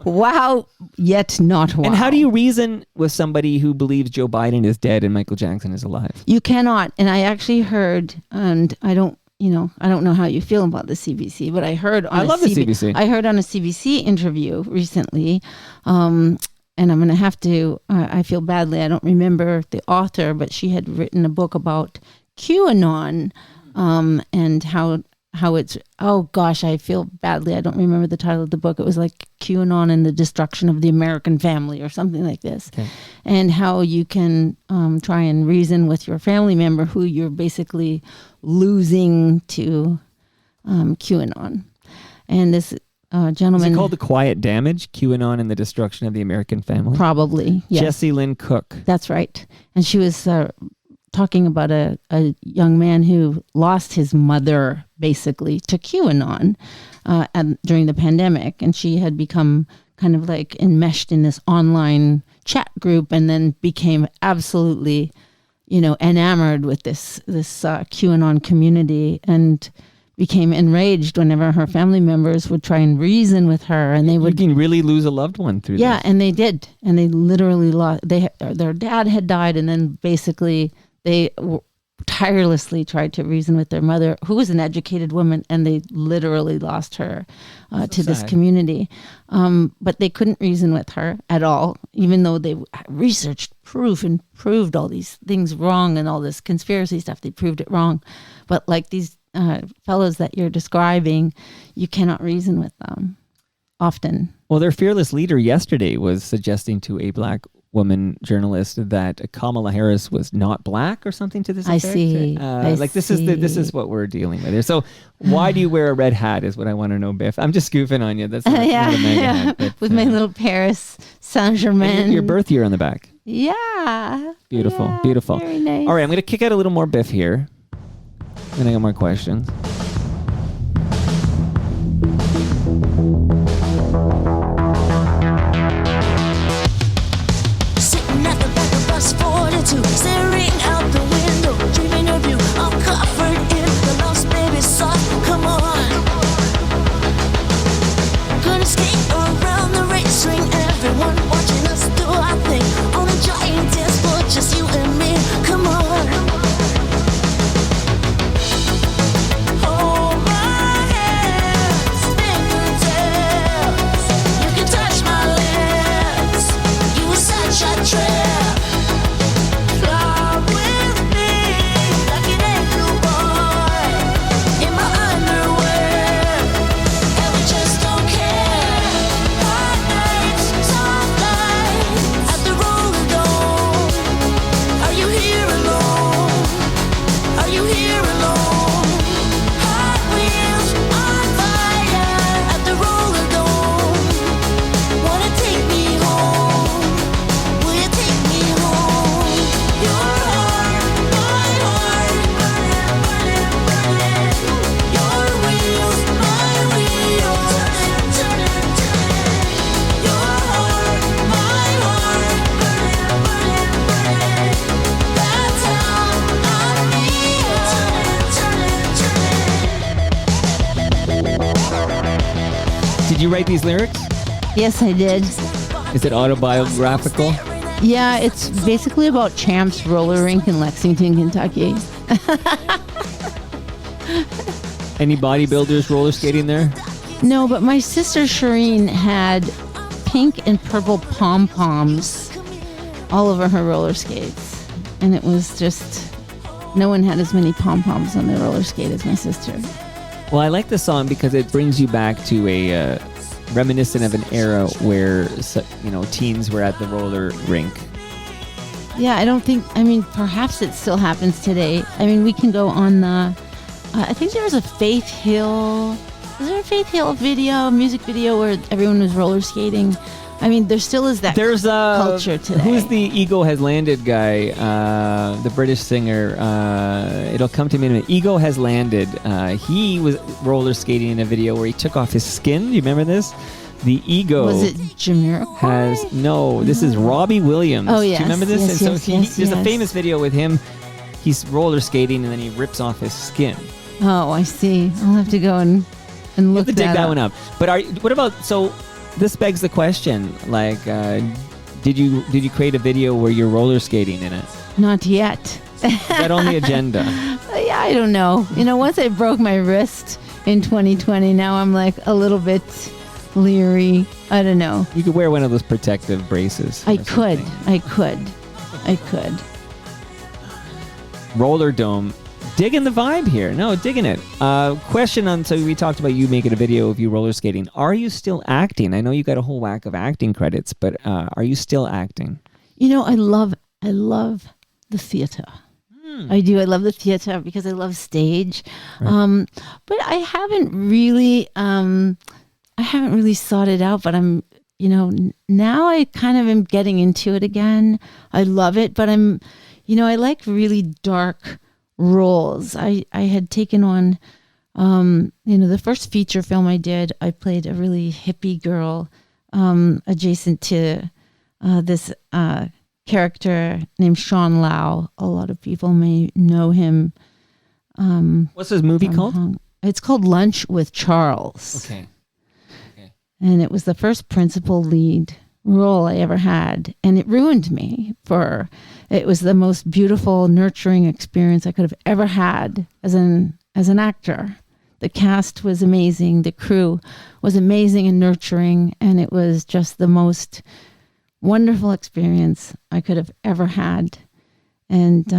Wow, yet not wow. And how do you reason with somebody who believes Joe Biden is dead and Michael Jackson is alive? You cannot. And I actually heard, and I don't know how you feel about the CBC, but I heard on the CBC. I heard on a CBC interview recently, and I'm going to have to, I feel badly, I don't remember the author, but she had written a book about QAnon, and how it's, oh gosh, I feel badly. I don't remember the title of the book. It was like QAnon and the Destruction of the American Family or something like this. Okay. And how you can try and reason with your family member who you're basically losing to QAnon. And this gentleman. Is it called The Quiet Damage? QAnon and the Destruction of the American Family? Probably, yes. Jessie Lynn Cook. That's right. And she was talking about a young man who lost his mother, basically, to QAnon during the pandemic. And she had become kind of like enmeshed in this online chat group and then became absolutely, enamored with this QAnon community and became enraged whenever her family members would try and reason with her, and they would. You can really lose a loved one through this. Yeah, and they did, and they literally lost. Their dad had died, and then basically they tirelessly tried to reason with their mother, who was an educated woman, and they literally lost her to this community. But they couldn't reason with her at all, even though they researched proof and proved all these things wrong and all this conspiracy stuff. They proved it wrong, but like these fellows that you're describing, you cannot reason with them often. Well, their fearless leader yesterday was suggesting to a black woman journalist that Kamala Harris was not black or something to this effect. I see. This is what we're dealing with here. So why do you wear a red hat is what I want to know, Bif. I'm just goofing on you. That's not, not a mega hat, but, with my little Paris Saint-Germain. Your birth year on the back. Yeah. Beautiful. Yeah, Beautiful. Very nice. All right, I'm going to kick out a little more Bif here. Then I got more questions. Sitting at the back of bus 42, staring out the window, dreaming of you. I'm covered in the lost baby sauce. Come on, gonna skate around the race ring. Everyone watching us do our thing on a giant dance floor, just you and me. Come on. Did you write these lyrics? Yes, I did. Is it autobiographical? Yeah, it's basically about Champs Roller Rink in Lexington, Kentucky. Any bodybuilders roller skating there? No, but my sister Shireen had pink and purple pom-poms all over her roller skates. And it was just, no one had as many pom-poms on their roller skate as my sister. Well, I like the song because it brings you back to a reminiscent of an era where teens were at the roller rink. Yeah, perhaps it still happens today. We can go on the, I think there was a Faith Hill, is there a Faith Hill music video where everyone was roller skating? There still is that culture today. Who's the Ego Has Landed guy? The British singer. It'll come to me in a minute. Ego Has Landed. He was roller skating in a video where he took off his skin. Do you remember this? The Ego. Was it Jamiroquai? No, this is Robbie Williams. Oh, yes. Do you remember this? Yes, there's a famous video with him. He's roller skating and then he rips off his skin. Oh, I see. I'll have to go and look to dig that one up. But what about, so this begs the question, like, did you create a video where you're roller skating in it? Not yet. Is that on the agenda? Yeah, I don't know. Once I broke my wrist in 2020, now I'm like a little bit leery. I don't know. You could wear one of those protective braces. I could. Roller Dome. Digging the vibe here. No, digging it. Question on, so we talked about you making a video of you roller skating. Are you still acting? I know you got a whole whack of acting credits, but are you still acting? I love the theater. I do. I love the theater because I love stage. Right. But I haven't really I haven't really sought it out, but I'm, now I kind of am getting into it again. I love it, but I'm, I like really dark roles. I had taken on, the first feature film I did, I played a really hippie girl, adjacent to this character named Sean Lau. A lot of people may know him. What's this movie called? It's called Lunch with Charles. Okay. And it was the first principal lead role I ever had. And it ruined me it was the most beautiful, nurturing experience I could have ever had as an actor. The cast was amazing. The crew was amazing and nurturing. And it was just the most wonderful experience I could have ever had. And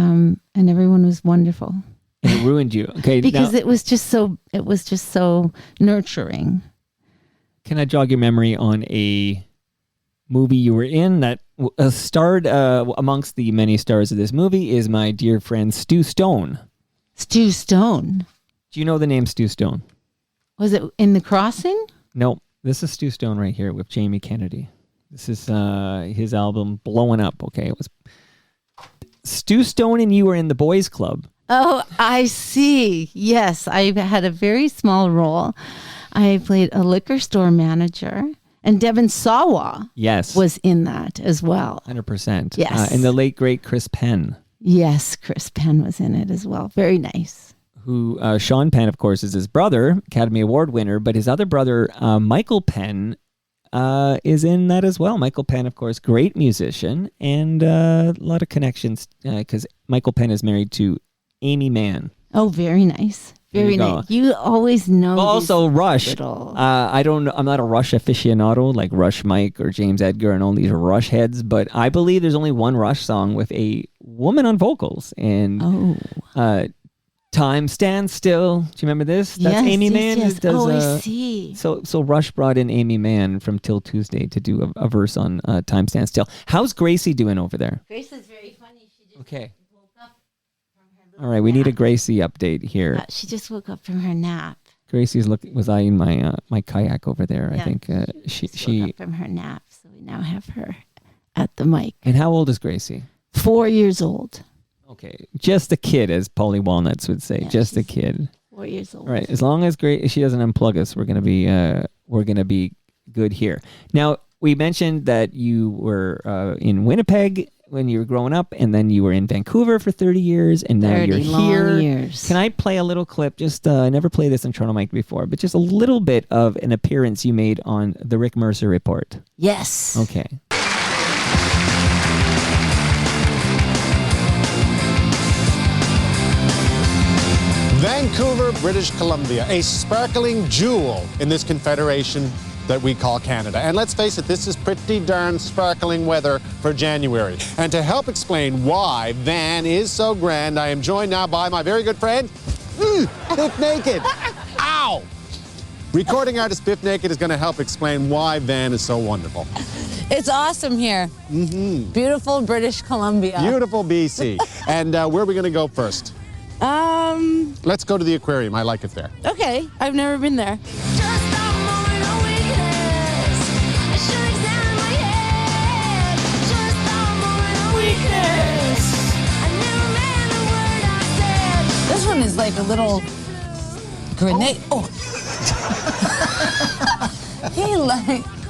everyone was wonderful. And it ruined you. Okay. Because it was just so nurturing. Can I jog your memory on a movie you were in that starred amongst the many stars of this movie is my dear friend Stu Stone. Stu Stone? Do you know the name Stu Stone? Was it in The Crossing? No, this is Stu Stone right here with Jamie Kennedy. This is his album Blowing Up, okay? It was Stu Stone and you were in The Boys Club. Oh, I see. Yes, I had a very small role. I played a liquor store manager, and Devon Sawa was in that as well. 100%. Yes. And the late, great Chris Penn. Yes, Chris Penn was in it as well. Very nice. Who, Sean Penn, of course, is his brother, Academy Award winner, but his other brother, Michael Penn, is in that as well. Michael Penn, of course, great musician, and a lot of connections, because Michael Penn is married to Amy Mann. Oh, very nice. Very nice. You always know. Well, also Rush. I'm not a Rush aficionado like Rush Mike or James Edgar and all these Rush heads, but I believe there's only one Rush song with a woman on vocals. And Time Stands Still. Do you remember this? That's Amy Mann. Yes. Does, I see. So Rush brought in Amy Mann from Till Tuesday to do a verse on Time Stands Still. How's Gracie doing over there? Gracie's very funny. She just woke up from her little All right, we nap. need a Gracie update here. She just woke up from her nap. Gracie's was eyeing my my kayak over there. Yeah. I think she woke up from her nap, so we now have her at the mic. And how old is Gracie? 4 years old. Okay, just a kid, as Polly Walnuts would say. Yeah, just a kid. 4 years old. All right, as long as she doesn't unplug us, we're gonna be good here. Now, we mentioned that you were in Winnipeg when you were growing up, and then you were in Vancouver for 30 years, and now you're here. Years. Can I play a little clip? Just I never played this on Toronto Mike before, but just a little bit of an appearance you made on the Rick Mercer Report. Yes. Okay. Vancouver, British Columbia, a sparkling jewel in this confederation that we call Canada. And let's face it, this is pretty darn sparkling weather for January. And to help explain why Van is so grand, I am joined now by my very good friend, Bif Naked. Ow! Recording artist Bif Naked is going to help explain why Van is so wonderful. It's awesome here. Mm-hmm. Beautiful British Columbia. Beautiful BC. And where are we going to go first? Let's go to the aquarium. I like it there. Okay, I've never been there. This one is like a little grenade. Oh.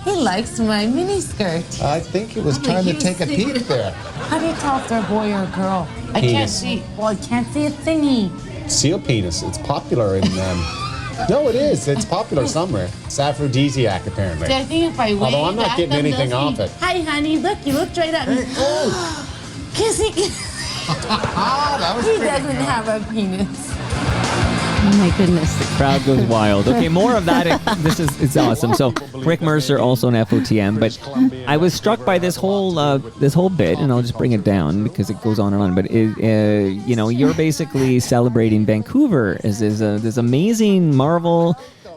He likes my mini skirt. I think it was time to take a peek there. How do you tell if they're a boy or a girl? I can't see. Well, I can't see a thingy. Seal penis. It's popular in. No, it is. It's popular somewhere. It's aphrodisiac, apparently. See, I think if I wave Although I'm not at getting them, anything they'll off see, it. Hi, honey. Look, you looked right at me. Kissy. That was He pretty doesn't have a penis. Oh my goodness. Crowd goes wild. Okay, more of that. It's awesome. So Rick Mercer, also an FOTM, but I was struck by this whole bit, and I'll just bring it down because it goes on and on. But you're basically celebrating Vancouver as this amazing marvel.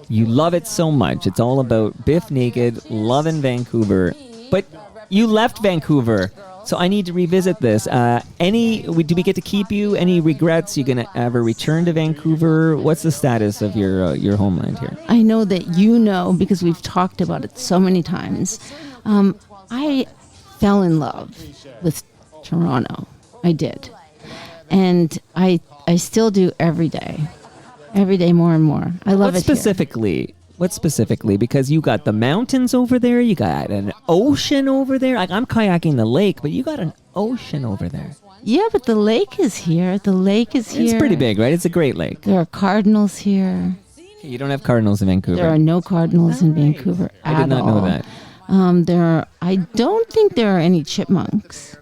You love it so much. It's all about Bif Naked, loving Vancouver. But you left Vancouver So I need to revisit this. Do we get to keep you? Any regrets? You gonna ever return to Vancouver? What's the status of your homeland here? I know that you know because we've talked about it so many times. I fell in love with Toronto. I did, and I still do every day more and more. I love it here. What specifically? Because you got the mountains over there, you got an ocean over there. Like, I'm kayaking the lake, but you got an ocean over there. Yeah, but the lake is here. It's pretty big, right? It's a great lake. There are cardinals here. You don't have cardinals in Vancouver. There are no cardinals in Vancouver at all. I did not know that. I don't think there are any chipmunks.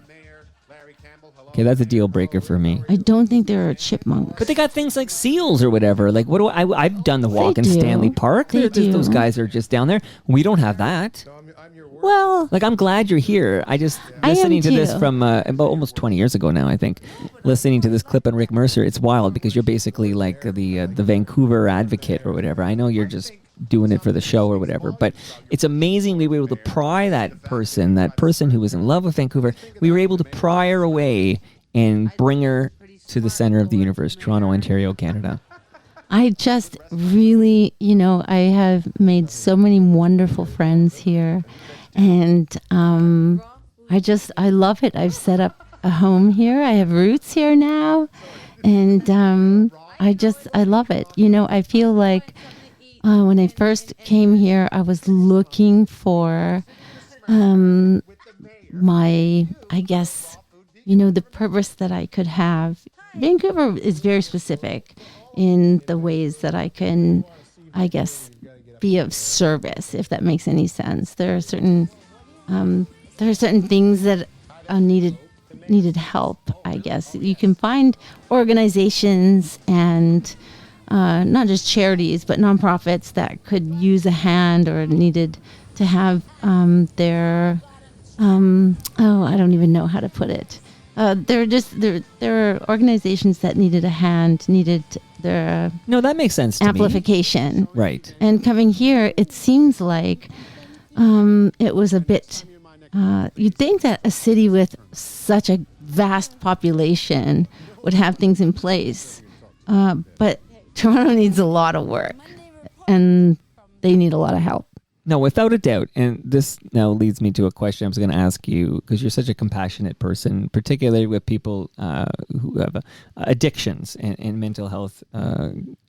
Okay, that's a deal breaker for me. I don't think there are chipmunks. But they got things like seals or whatever. Like, I've done the walk in Stanley Park. Those guys are just down there. We don't have that. Well, like, I'm glad you're here. Listening to this from about almost 20 years ago now, I think. Listening to this clip on Rick Mercer, it's wild because you're basically like the Vancouver advocate or whatever. I know you're just doing it for the show or whatever, but it's amazing we were able to pry that person who was in love with Vancouver, we were able to pry her away and bring her to the center of the universe, Toronto, Ontario, Canada. I just really, I have made so many wonderful friends here, and I love it. I've set up a home here. I have roots here now, and I love it. I feel like when I first came here, I was looking for the purpose that I could have. Vancouver is very specific in the ways that I can, be of service, if that makes any sense. There are certain things that needed help, I guess. You can find organizations and not just charities, but nonprofits that could use a hand or needed to have their I don't even know how to put it. There are organizations that needed a hand, needed their no, that makes sense to amplification, me. Right? And coming here, it seems like it was a bit. You'd think that a city with such a vast population would have things in place, but Toronto needs a lot of work, and they need a lot of help. No, without a doubt. And this now leads me to a question I was going to ask you, because you're such a compassionate person, particularly with people who have addictions and mental health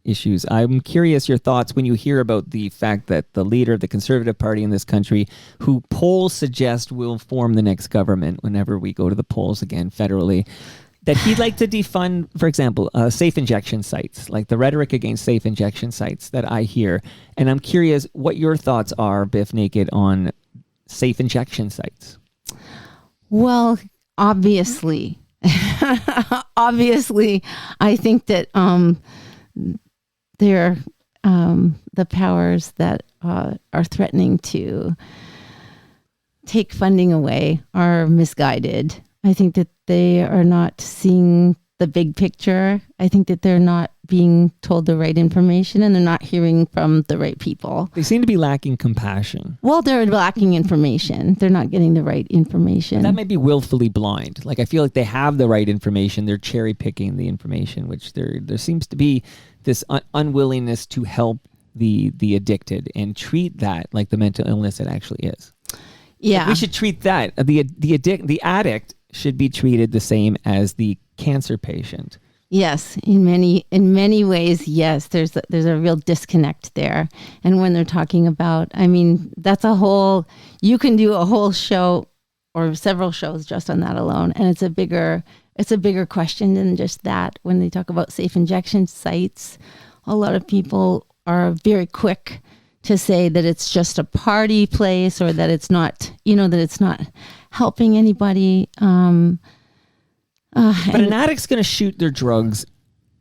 issues. I'm curious your thoughts when you hear about the fact that the leader of the Conservative Party in this country, who polls suggest will form the next government whenever we go to the polls again federally, that he'd like to defund, for example, safe injection sites, like the rhetoric against safe injection sites that I hear. And I'm curious what your thoughts are, Bif Naked, on safe injection sites. Well, obviously, I think that they're the powers that are threatening to take funding away are misguided. I think that they are not seeing the big picture. I think that they're not being told the right information, and they're not hearing from the right people. They seem to be lacking compassion. Well, they're lacking information. They're not getting the right information. That might be willfully blind. Like, I feel like they have the right information. They're cherry picking the information, which there seems to be this unwillingness to help the addicted and treat that like the mental illness it actually is. Yeah, like, we should treat that the addict should be treated the same as the cancer patient. Yes, in many ways, yes. There's a real disconnect there. And when they're talking about, that's you can do a whole show or several shows just on that alone. And it's a bigger question than just that. When they talk about safe injection sites, a lot of people are very quick to say that it's just a party place, or that it's not, that it's not helping anybody. But an addict's going to shoot their drugs,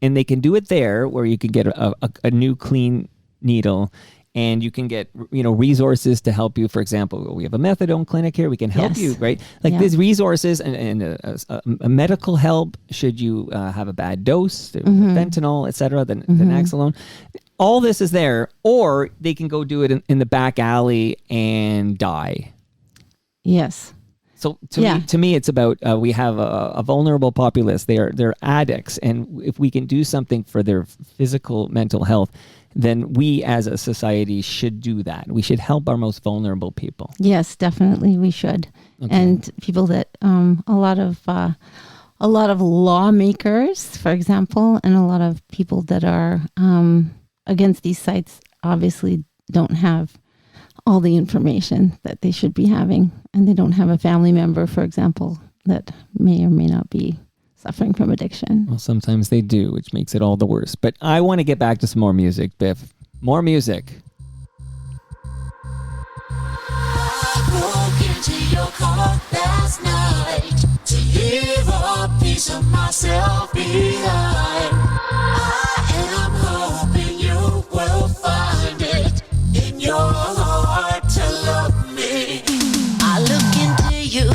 and they can do it there where you can get a new clean needle, and you can get resources to help you. For example, we have a methadone clinic here. We can help you, right? Like these resources and a medical help should you have a bad dose, fentanyl, etc., the Naxalone. All this is there, or they can go do it in the back alley and die. Yes. So to me, it's about we have a vulnerable populace. They're addicts, and if we can do something for their physical, mental health, then we as a society should do that. We should help our most vulnerable people. Yes, definitely we should. Okay. And people that a lot of lawmakers, for example, and a lot of people that are against these sites obviously don't have all the information that they should be having, and they don't have a family member, for example, that may or may not be suffering from addiction. Well, sometimes they do, which makes it all the worse. But I want to get back to some more music, Biff. More music. I broke into your car last night to leave a piece of myself behind. I am hoping you will find it in your heart to love me. I look into you.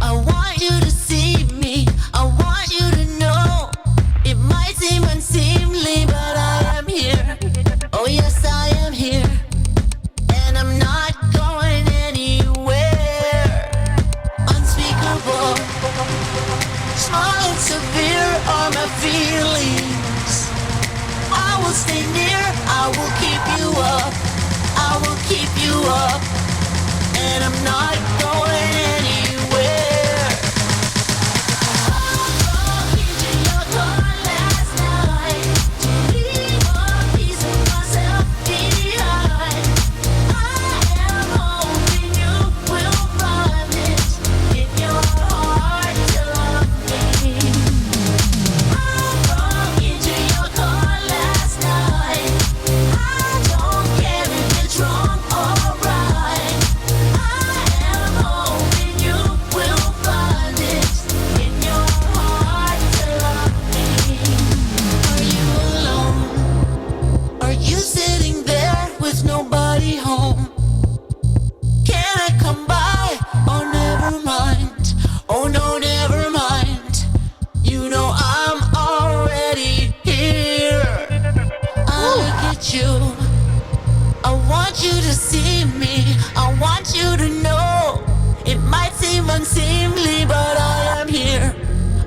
I want you to see me. I want you to know. It might seem unseemly, but I am here. Oh yes, I am here. And I'm not going anywhere. Unspeakable, small and severe are my feelings. I will stay near, I will keep you up, I will keep you up. And I'm not going anywhere. I broke into your car last night to leave a piece of myself behind. I am hoping you will find it in your heart to love me. I broke into your car last night. I don't care if it's wrong or right. I am hoping you will find it in your heart to love me. Are you alone? Are you sitting there with nobody home? Can I come by? Oh, never mind. Oh, no, never mind. You know I'm already here. I look at you. I want you to see me. I want you to know. It might seem unseemly, but I am here.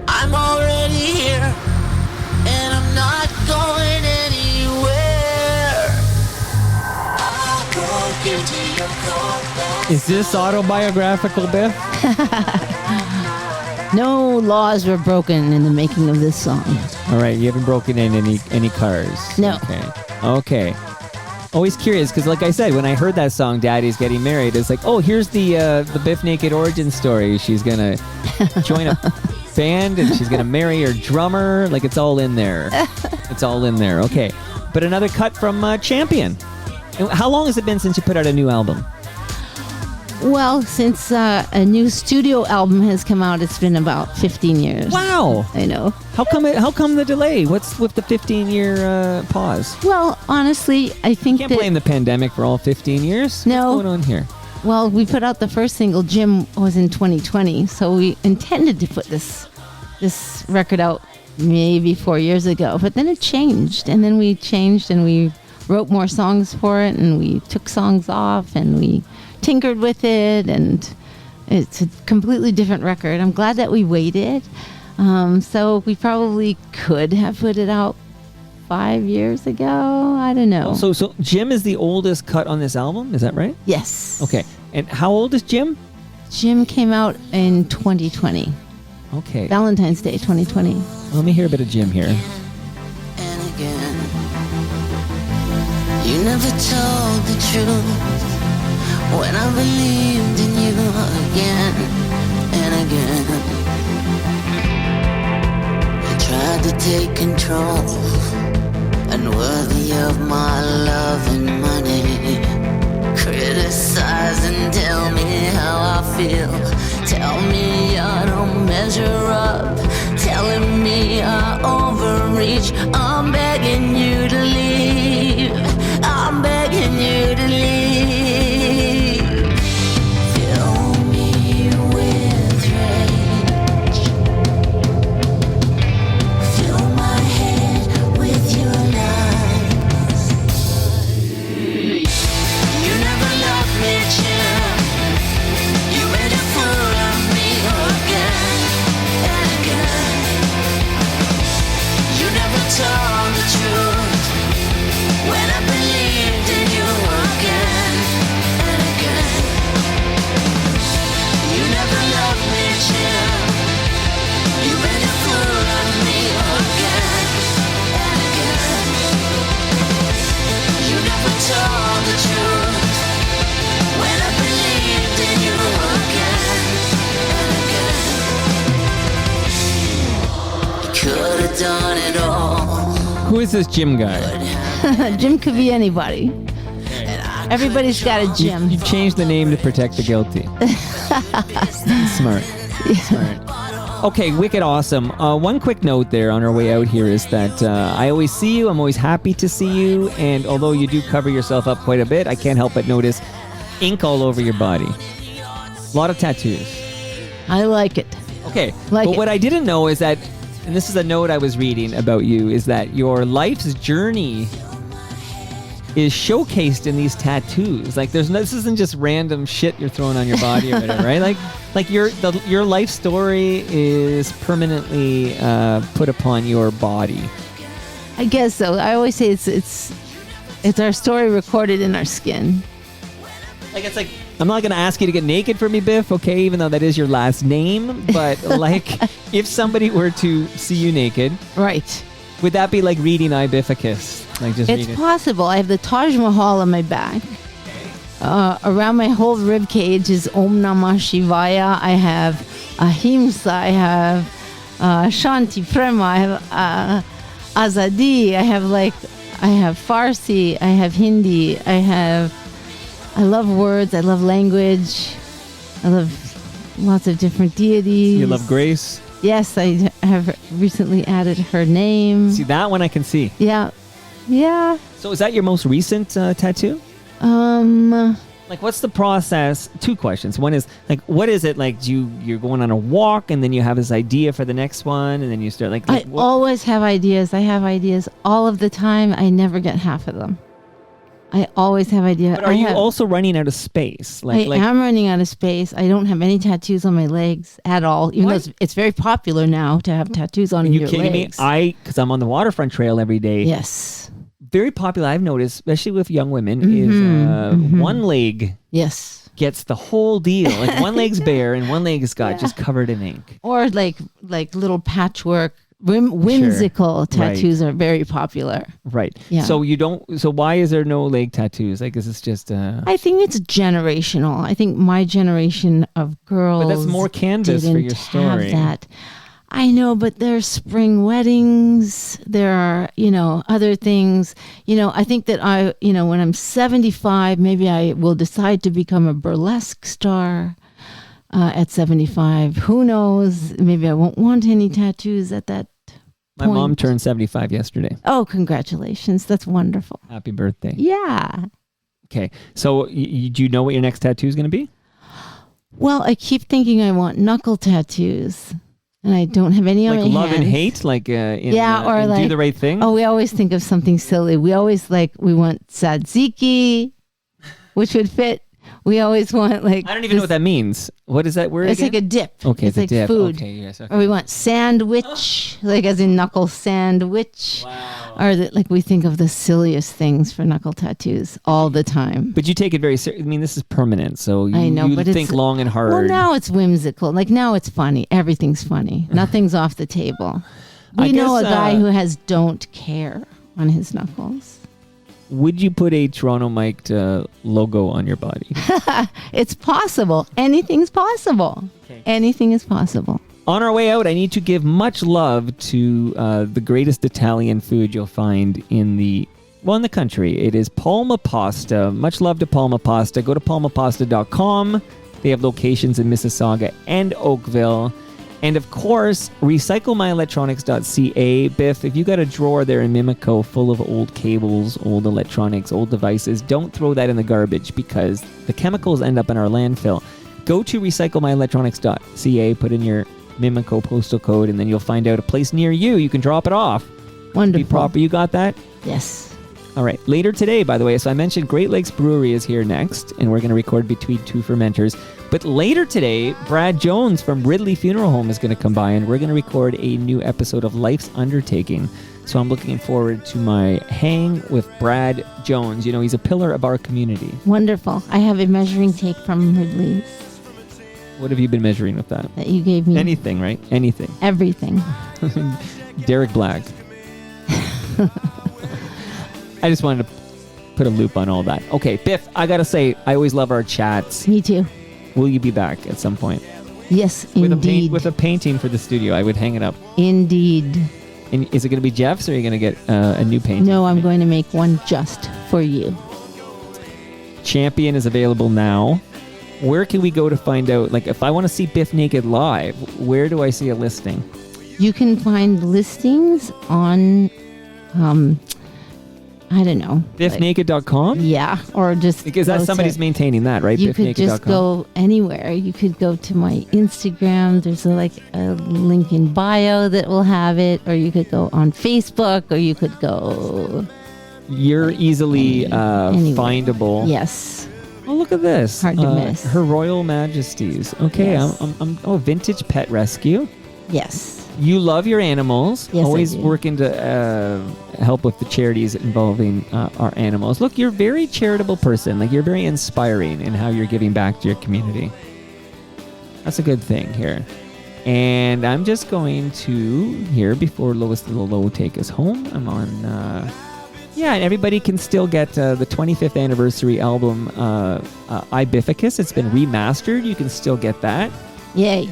I'm already here. And I'm not going anywhere. I broke into your car. Is this autobiographical, Biff? No laws were broken in the making of this song. All right, you haven't broken in any cars. No. Okay. Always curious, because like I said, when I heard that song, Daddy's Getting Married, it's like, oh, here's the Bif Naked origin story. She's going to join a band, and she's going to marry her drummer. Like, it's all in there. It's all in there. Okay. But another cut from Champion. And how long has it been since you put out a new album? Well, since a new studio album has come out, it's been about 15 years. Wow. I know. How come the delay? What's with the 15-year pause? Well, honestly, I think Can't blame the pandemic for all 15 years. No. What's going on here? Well, we put out the first single, Jim, was in 2020, so we intended to put this record out maybe 4 years ago, but then it changed, and then we changed, and we wrote more songs for it, and we took songs off, and we tinkered with it, and it's a completely different record. I'm glad that we waited. So we probably could have put it out 5 years ago. I don't know. So Jim is the oldest cut on this album, is that right? Yes. Okay. And how old is Jim? Jim came out in 2020. Okay. Valentine's Day 2020. Let me hear a bit of Jim here. And again, you never told the truth when I believed in you again and again. You tried to take control, unworthy of my love and money. Criticize and tell me how I feel. Tell me I don't measure up. Telling me I overreach. I'm begging you to leave. I'm begging you to leave. Fill me with rage. Fill my head with your lies. You never loved me, Jim. You made a fool told the truth when I believed in you again and again. You could have done it all. Who is this Jim guy? Jim could be anybody. Everybody's got a Jim. You've changed the name to protect the guilty. Smart. Smart. Okay, wicked awesome. One quick note there on our way out here is that I always see you. I'm always happy to see you. And although you do cover yourself up quite a bit, I can't help but notice ink all over your body. A lot of tattoos. I like it. Okay, Like but it. what I didn't know is that, and this is a note I was reading about you, is that your life's journey is showcased in these tattoos. Like, this isn't just random shit you're throwing on your body or whatever, right? Like your life story is permanently put upon your body. I guess so. I always say it's our story recorded in our skin. Like, it's like, I'm not gonna ask you to get naked for me, Biff, okay? Even though that is your last name, but like, if somebody were to see you naked, Right. would that be like reading I Biff a kiss? Like, just It's reading. possible. I have the Taj Mahal on my back. Around my whole rib cage is Om Namah Shivaya. I have Ahimsa. I have Shanti Prema. I have Azadi. I have Farsi. I have Hindi. I love words. I love language. I love lots of different deities. You love Grace? Yes, I have recently added her name. See, that one I can see. Yeah. Yeah. So is that your most recent tattoo? Like, what's the process? Two questions. One is, like, what is it like? You're going on a walk and then you have this idea for the next one and then you start like I what? always have ideas. I have ideas all of the time. I never get half of them. I always have ideas. But are you also running out of space? I Like, am running out of space. I don't have any tattoos on my legs at all. Even though What? it's very popular now to have tattoos on are you your kidding legs. me? Because I'm on the waterfront trail every day. Yes. Very popular, I've noticed, especially with young women, is one leg Yes. gets the whole deal. Like, one leg's bare and one leg is got just covered in ink. Or like little patchwork, whimsical tattoos are very popular. Right. Yeah. So why is there no leg tattoos? Like, is this just I think it's generational. I think my generation of girls. But that's more canvas for your didn't story. Have that. I know, but there's spring weddings. There are, other things. I think that when I'm 75, maybe I will decide to become a burlesque star at 75. Who knows? Maybe I won't want any tattoos at that My mom point. turned 75 yesterday. Oh, congratulations. That's wonderful. Happy birthday. Yeah. Okay. So do you know what your next tattoo is going to be? Well, I keep thinking I want knuckle tattoos. And I don't have any on Like my love and hands. hate? Like in or Do like the Right Thing? Oh, we always think of something silly. We always we want tzatziki, which would fit. We always want like I don't even know what that means. What is that word It's again? like a dip. Okay, it's a like dip. food. Okay, yes. Okay. Or we want sandwich, like as in knuckle sandwich. Wow. Or like we think of the silliest things for knuckle tattoos all the time. But you take it very seriously. I mean, this is permanent, so I know, you but think long and hard. Well, now it's whimsical. Like now it's funny. Everything's funny. Nothing's off the table. I We know a guess, guy who has "don't care" on his knuckles. Would you put a Toronto Mike logo on your body? It's possible. Anything's possible. Okay. Anything is possible. On our way out, I need to give much love to the greatest Italian food you'll find in the country. It is Palma Pasta. Much love to Palma Pasta. Go to palmapasta.com. They have locations in Mississauga and Oakville. And of course, recyclemyelectronics.ca. Biff, if you got a drawer there in Mimico full of old cables, old electronics, old devices, don't throw that in the garbage because the chemicals end up in our landfill. Go to recyclemyelectronics.ca, put in your Mimico postal code, and then you'll find out a place near you. You can drop it off. Wonderful. Be proper. You got that? Yes. All right. Later today, by the way, so I mentioned Great Lakes Brewery is here next, and we're going to record Between Two Fermenters. But later today, Brad Jones from Ridley Funeral Home is going to come by, and we're going to record a new episode of Life's Undertaking. So I'm looking forward to my hang with Brad Jones. He's a pillar of our community. Wonderful. I have a measuring tape from Ridley's What have you been measuring with that? that you gave me. Anything, right? Anything. Everything. Derek Black. I just wanted to put a loop on all that. Okay, Biff, I gotta say, I always love our chats. Me too. Will you be back at some point? Yes, With indeed. with a painting for the studio, I would hang it up. Indeed. And is it going to be Jeff's, or are you going to get a new painting? No, I'm going to make one just for you. Champion is available now. Where can we go to find out? Like, if I want to see Bif Naked live, where do I see a listing? You can find listings on, I don't know. BifNaked.com? Yeah, or just Because go somebody's to- maintaining that, right? You could just go anywhere. You could go to my Instagram. There's a link in bio that will have it, or you could go on Facebook, or you could go. You're easily anywhere. findable. Yes. Oh, look at this. Hard to miss. Her Royal Majesties. Okay, Yes. I'm vintage pet rescue. Yes. You love your animals. Yes, I Always do. working to help with the charities involving our animals. Look, you're a very charitable person. Like, you're very inspiring in how you're giving back to your community. That's a good thing here. And I'm just going to, here, before Lois Little Low take us home, I'm on... and everybody can still get the 25th anniversary album, Ibificus. It's been remastered. You can still get that. Yay.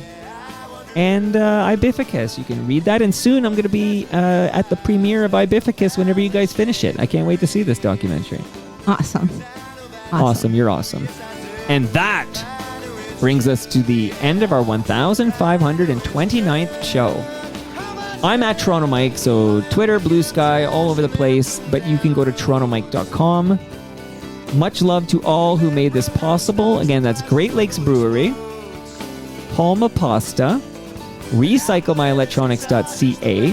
And Ibificus, you can read that. And soon I'm going to be at the premiere of Ibificus whenever you guys finish it. I can't wait to see this documentary. Awesome. Awesome. You're awesome. And that brings us to the end of our 1529th show. I'm at Toronto Mike, so Twitter, Blue Sky, all over the place, but you can go to torontomike.com. Much love to all who made this possible. Again, that's Great Lakes Brewery, Palma Pasta, RecycleMyElectronics.ca,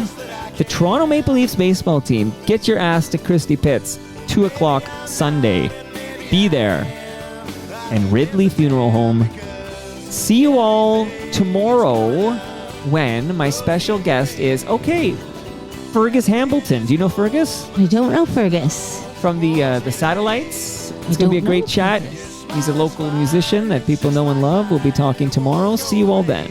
the Toronto Maple Leafs baseball team. Get your ass to Christie Pitts, 2 o'clock Sunday. Be there. And Ridley Funeral Home. See you all tomorrow, when my special guest is, Fergus Hambleton. Do you know Fergus? I don't know Fergus. From the Satellites. It's going to be a great chat. He's a local musician that people know and love. We'll be talking tomorrow. See you all then.